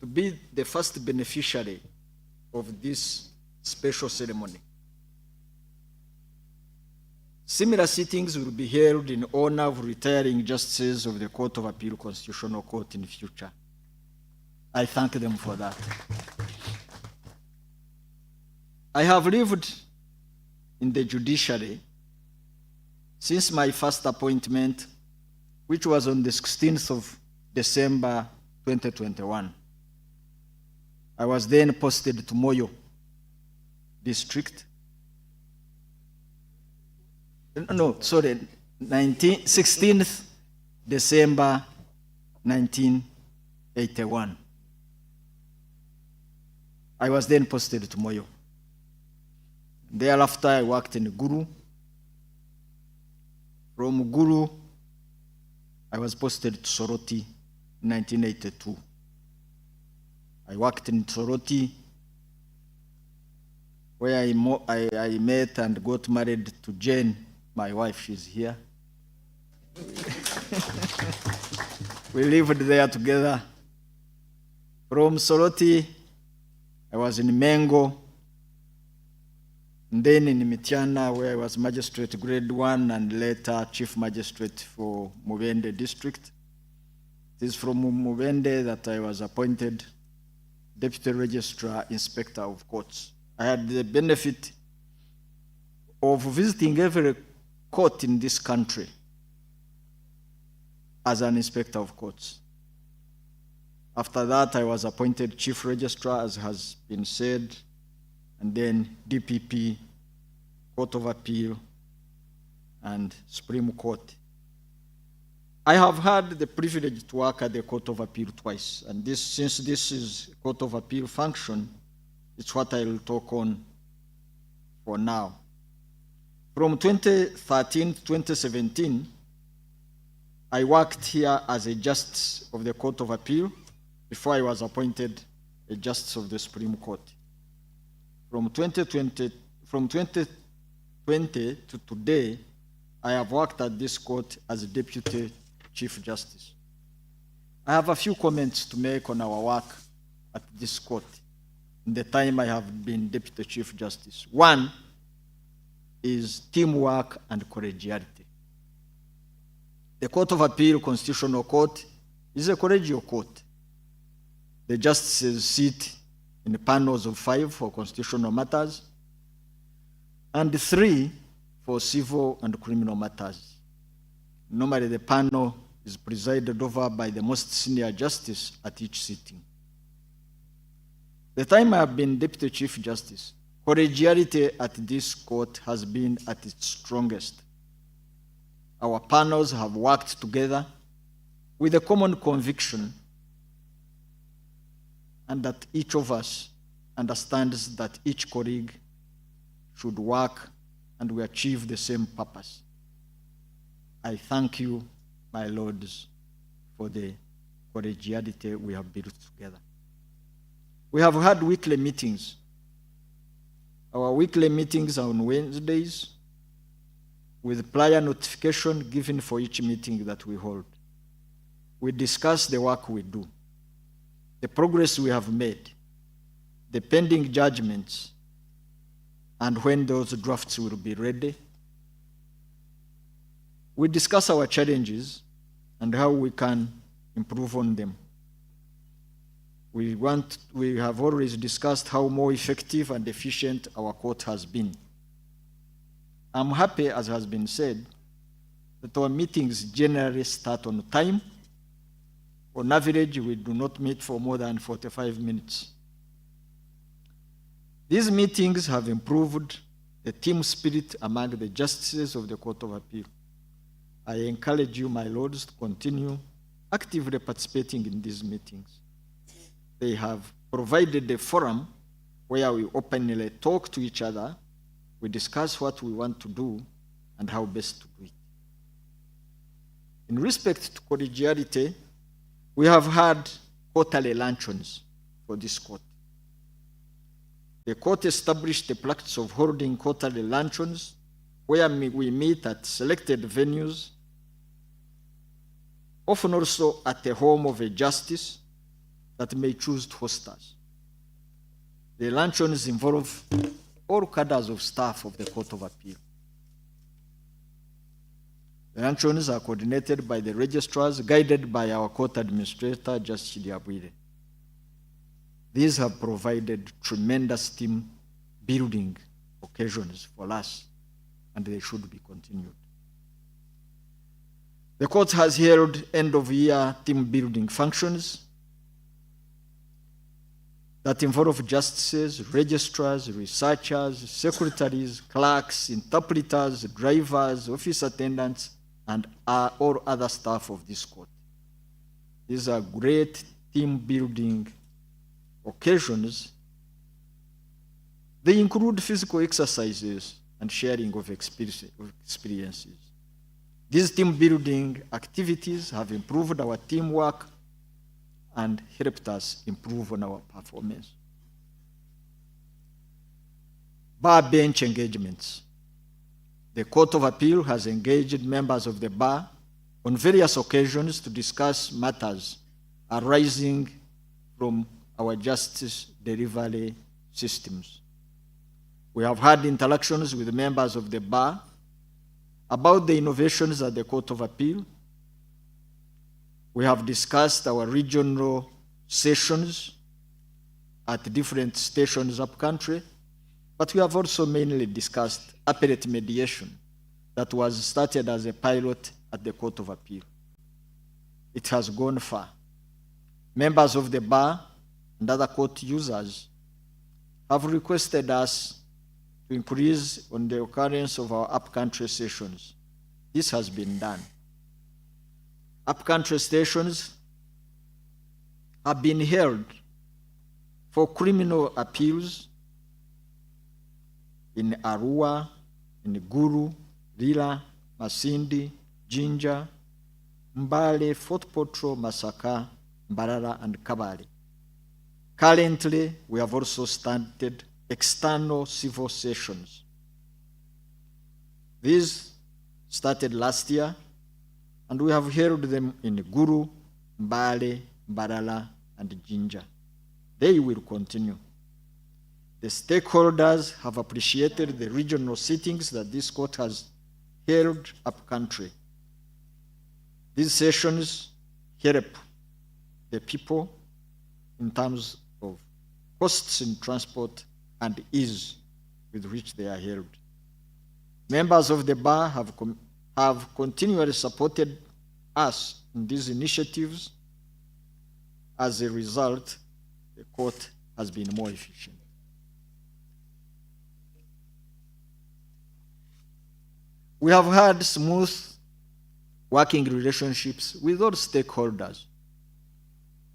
to be the first beneficiary of this special ceremony. Similar sittings will be held in honor of retiring justices of the Court of Appeal Constitutional Court in the future. I thank them for that. I have lived in the judiciary since my first appointment, which was on the 16th of December 2021. I was then posted to Moyo district. No, sorry, 16th December 1981. I was then posted to Moyo. Thereafter, I worked in Guru. From Guru, I was posted to Soroti in 1982. I worked in Soroti, where I met and got married to Jane, my wife. She's here. We lived there together. From Soroti, I was in Mengo, and then in Mitiana, where I was magistrate grade 1 and later chief magistrate for Mubende district. It is from Mubende that I was appointed deputy registrar inspector of courts. I had the benefit of visiting every court in this country as an inspector of courts. After that, I was appointed chief registrar, as has been said, and then DPP, Court of Appeal, and Supreme Court. I have had the privilege to work at the Court of Appeal twice, and since this is a Court of Appeal function, it's what I will talk on for now. From 2013 to 2017, I worked here as a justice of the Court of Appeal before I was appointed a justice of the Supreme Court. From 2020 to today, I have worked at this court as a deputy chief justice. I have a few comments to make on our work at this court in the time I have been deputy chief justice. One is teamwork and collegiality. The Court of Appeal Constitutional Court is a collegial court. The justices sit in panels of 5 for constitutional matters and 3 for civil and criminal matters. Normally, the panel is presided over by the most senior justice at each sitting. The time I have been deputy chief justice, collegiality at this court has been at its strongest. Our panels have worked together with a common conviction, and that each of us understands that each colleague should work and we achieve the same purpose. I thank you, my lords, for the collegiality we have built together. We have had weekly meetings. Our weekly meetings are on Wednesdays with prior notification given for each meeting that we hold. We discuss the work we do, the progress we have made, the pending judgments, and when those drafts will be ready. We discuss our challenges and how we can improve on them. We have always discussed how more effective and efficient our court has been. I'm happy, as has been said, that our meetings generally start on time. On average, we do not meet for more than 45 minutes. These meetings have improved the team spirit among the justices of the Court of Appeal. I encourage you, my lords, to continue actively participating in these meetings. They have provided a forum where we openly talk to each other, we discuss what we want to do and how best to do it. In respect to collegiality, we have had quarterly luncheons for this court. The court established the practice of holding quarterly luncheons where we meet at selected venues, often also at the home of a justice that may choose to host us. The luncheons involve all cadres of staff of the Court of Appeal. The luncheons are coordinated by the registrars, guided by our court administrator, Justice Diabwire. These have provided tremendous team building occasions for us, and they should be continued. The court has held end-of-year team building functions that involve justices, registrars, researchers, secretaries, clerks, interpreters, drivers, office attendants, and all other staff of this court. These are great team building occasions. They include physical exercises and sharing of experiences. These team building activities have improved our teamwork and helped us improve on our performance. Bar bench engagements. The Court of Appeal has engaged members of the bar on various occasions to discuss matters arising from our justice delivery systems. We have had interactions with members of the bar about the innovations at the Court of Appeal. We have discussed our regional sessions at different stations up country, but we have also mainly discussed appellate mediation that was started as a pilot at the Court of Appeal. It has gone far. Members of the bar and other court users have requested us to increase on the occurrence of our up-country sessions. This has been done. Up-country stations have been held for criminal appeals in Arua, in Guru, Lila, Masindi, Jinja, Mbale, Fort Potro, Masaka, Mbarara, and Kabale. Currently, we have also started external civil sessions. These started last year, and we have held them in Guru, Mbale, Mbarara, and Jinja. They will continue. The stakeholders have appreciated the regional sittings that this court has held up country. These sessions help the people in terms of costs in transport and ease with which they are held. Members of the bar have continually supported us in these initiatives. As a result, the court has been more efficient. We have had smooth working relationships with all stakeholders.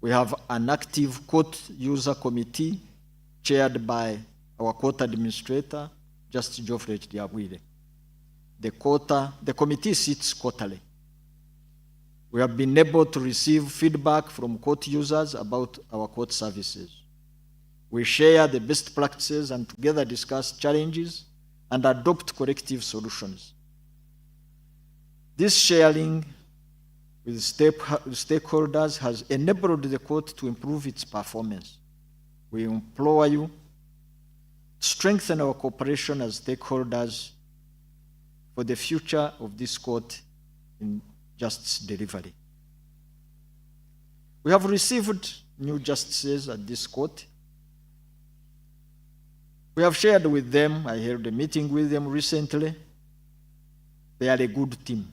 We have an active court user committee chaired by our court administrator, Justice Geoffrey Diabwire. The committee sits quarterly. We have been able to receive feedback from court users about our court services. We share the best practices and together discuss challenges and adopt corrective solutions. This sharing with stakeholders has enabled the court to improve its performance. We implore you to strengthen our cooperation as stakeholders for the future of this court in justice delivery. We have received new justices at this court. We have shared with them, I held a meeting with them recently. They are a good team.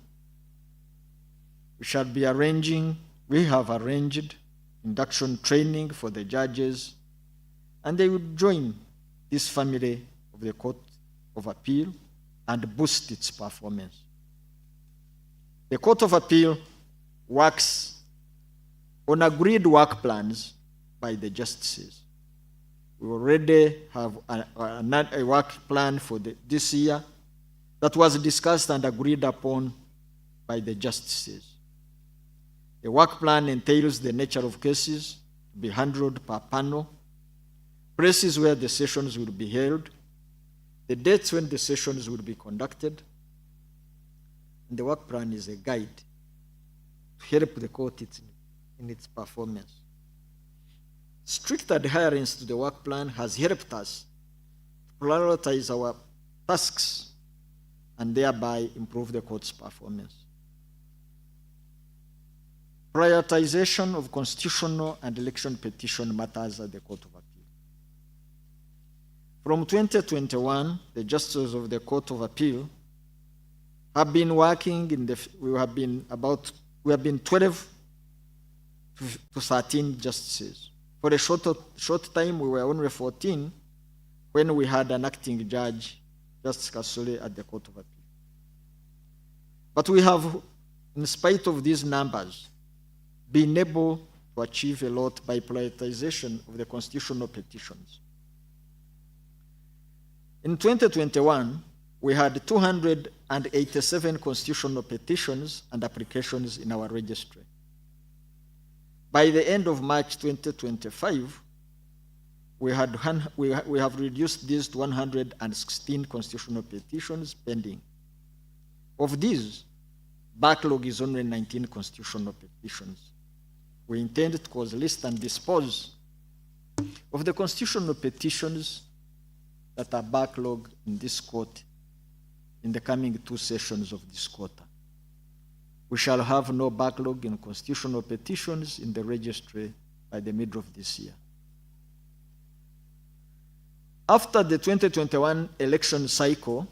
We have arranged induction training for the judges, and they will join this family of the Court of Appeal and boost its performance. The Court of Appeal works on agreed work plans by the justices. We already have a work plan for this year that was discussed and agreed upon by the justices. The work plan entails the nature of cases to be handled per panel, places where the sessions will be held, the dates when the sessions will be conducted, and the work plan is a guide to help the court in its performance. Strict adherence to the work plan has helped us to prioritize our tasks and thereby improve the court's performance. Prioritization of constitutional and election petition matters at the Court of Appeal. From 2021, the justices of the Court of Appeal have been working we have been 12 to 13 justices. For a short time, we were only 14 when we had an acting judge, Justice Kasole, at the Court of Appeal. But we have, in spite of these numbers, been able to achieve a lot by prioritization of the constitutional petitions. In 2021, we had 287 constitutional petitions and applications in our registry. By the end of March 2025, we have reduced these to 116 constitutional petitions pending. Of these, backlog is only 19 constitutional petitions. We intend to cause list and dispose of the constitutional petitions that are backlogged in this court in the coming 2 sessions of this quarter. We shall have no backlog in constitutional petitions in the registry by the middle of this year. After the 2021 election cycle,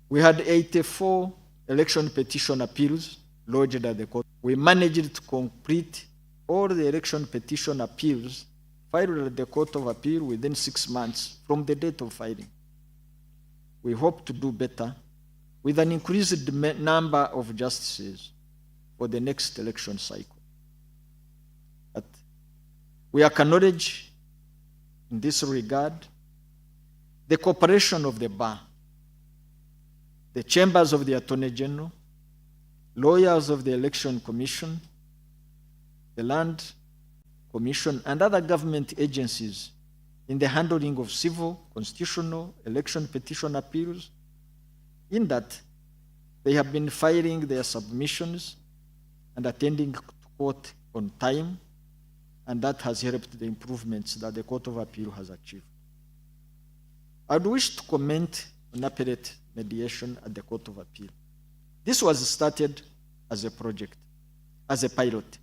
we had 84 election petition appeals lodged at the court. We managed to complete all the election petition appeals filed at the Court of Appeal within 6 months from the date of filing. We hope to do better with an increased number of justices for the next election cycle. But we acknowledge in this regard the cooperation of the bar, the chambers of the Attorney General, lawyers of the Election Commission, the Land Commission, and other government agencies in the handling of civil, constitutional, election petition appeals, in that they have been filing their submissions and attending court on time, and that has helped the improvements that the Court of Appeal has achieved. I would wish to comment on appellate mediation at the Court of Appeal. This was started as a project, as a pilot.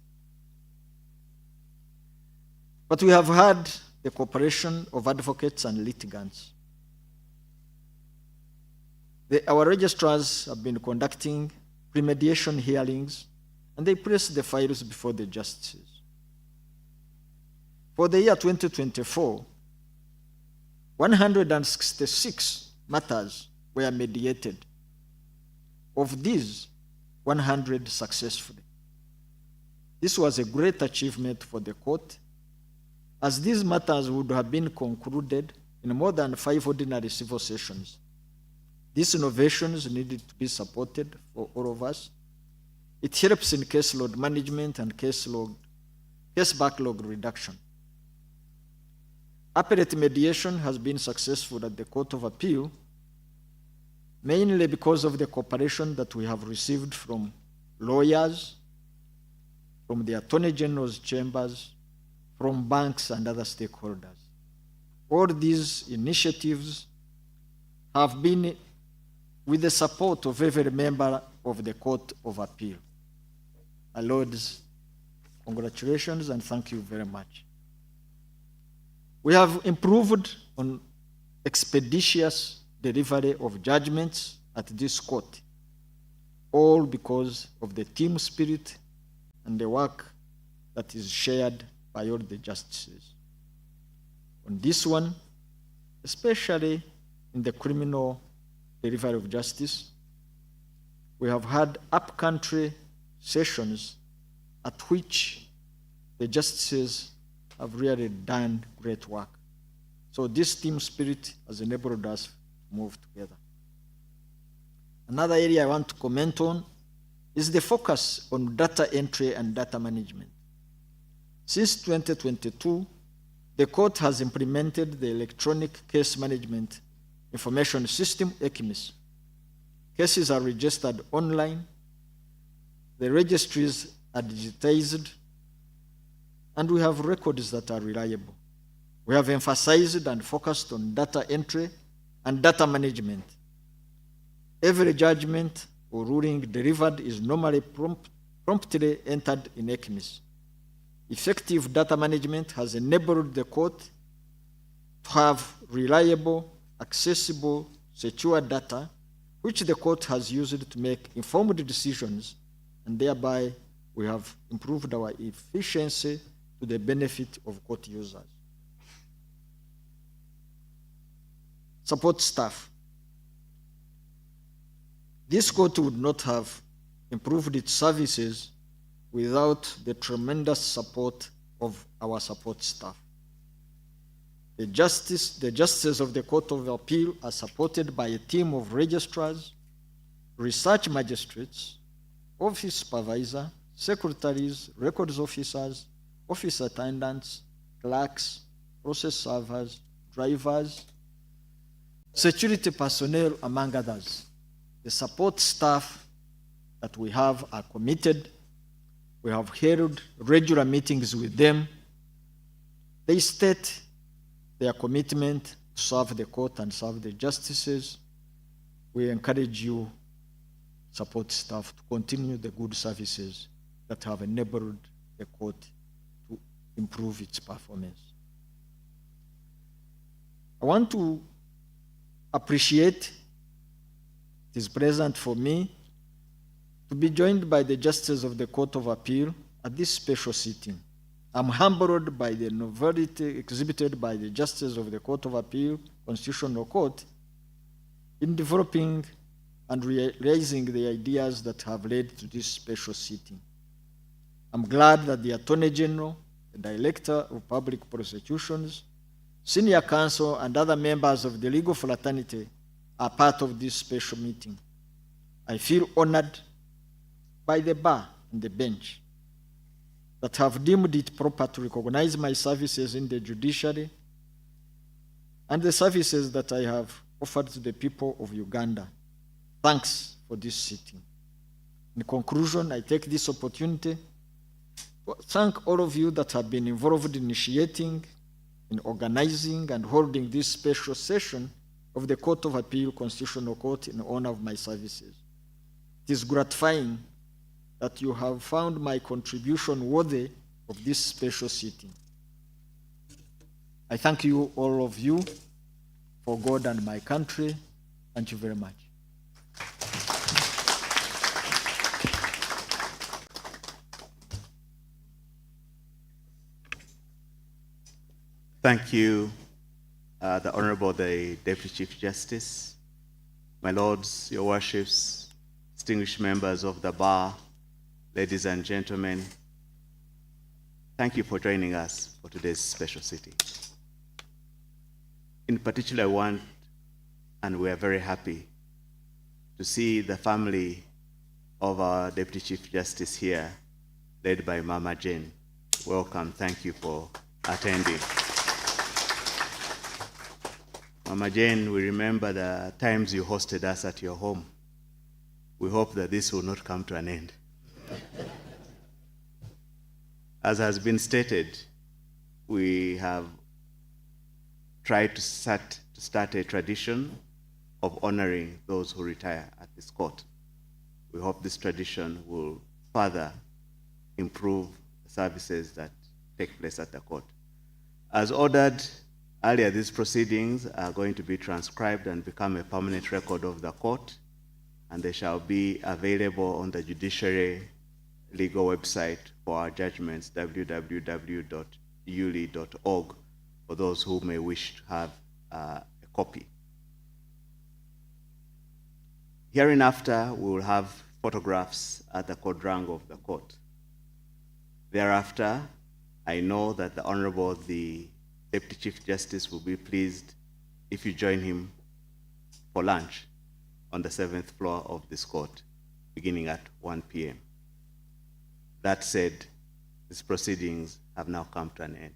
But we have had the cooperation of advocates and litigants. Our registrars have been conducting pre-mediation hearings, and they place the files before the justices. For the year 2024, 166 matters were mediated. Of these, 100 successfully. This was a great achievement for the court, as these matters would have been concluded in more than 5 ordinary civil sessions. These innovations needed to be supported for all of us. It helps in case load management and case backlog reduction. Appellate mediation has been successful at the Court of Appeal, mainly because of the cooperation that we have received from lawyers, from the Attorney General's chambers, from banks and other stakeholders. All these initiatives have been with the support of every member of the Court of Appeal. My lords, congratulations and thank you very much. We have improved on expeditious delivery of judgments at this court, all because of the team spirit and the work that is shared by all the justices. On this one, especially in the criminal delivery of justice, we have had up-country sessions at which the justices have really done great work. So this team spirit has enabled us to move together. Another area I want to comment on is the focus on data entry and data management. Since 2022, the court has implemented the Electronic Case Management Information System, ECMIS. Cases are registered online, the registries are digitized, and we have records that are reliable. We have emphasized and focused on data entry and data management. Every judgment or ruling delivered is normally promptly entered in ECMIS. Effective data management has enabled the court to have reliable, accessible, secure data, which the court has used to make informed decisions, and thereby we have improved our efficiency to the benefit of court users. Support staff. This court would not have improved its services without the tremendous support of our support staff. The justices of the Court of Appeal are supported by a team of registrars, research magistrates, office supervisor, secretaries, records officers, office attendants, clerks, process servers, drivers, security personnel, among others. The support staff that we have are committed. We have held regular meetings with them. They state their commitment to serve the court and serve the justices. We encourage you, support staff, to continue the good services that have enabled the court to improve its performance. I want to appreciate it is pleasant for me to be joined by the justices of the Court of Appeal at this special sitting. I'm humbled by the novelty exhibited by the justices of the Court of Appeal, Constitutional Court, in developing and raising the ideas that have led to this special sitting. I'm glad that the Attorney General, the Director of Public Prosecutions, Senior Counsel, and other members of the legal fraternity are part of this special meeting. I feel honored by the bar and the bench that have deemed it proper to recognize my services in the judiciary and the services that I have offered to the people of Uganda. Thanks for this sitting. In conclusion, I take this opportunity to thank all of you that have been involved in initiating, in organizing, and holding this special session of the Court of Appeal, Constitutional Court, in honor of my services. It is gratifying that you have found my contribution worthy of this special sitting. I thank you, all of you, for God and my country. Thank you very much. Thank you, the Honorable the Deputy Chief Justice, my lords, your worships, distinguished members of the bar, ladies and gentlemen. Thank you for joining us for today's special sitting. In particular, I want, and we are very happy to see the family of our Deputy Chief Justice here, led by Mama Jane. Welcome, thank you for attending. Mama Jane, we remember the times you hosted us at your home. We hope that this will not come to an end. As has been stated, we have tried to start a tradition of honoring those who retire at this court. We hope this tradition will further improve the services that take place at the court. As ordered earlier, these proceedings are going to be transcribed and become a permanent record of the court, and they shall be available on the judiciary legal website for our judgments, www.uli.org, for those who may wish to have a copy. Hereinafter, we will have photographs at the quadrangle of the court. Thereafter, I know that the Honorable, the Deputy Chief Justice, will be pleased if you join him for lunch on the 7th floor of this court, beginning at 1 p.m. That said, these proceedings have now come to an end.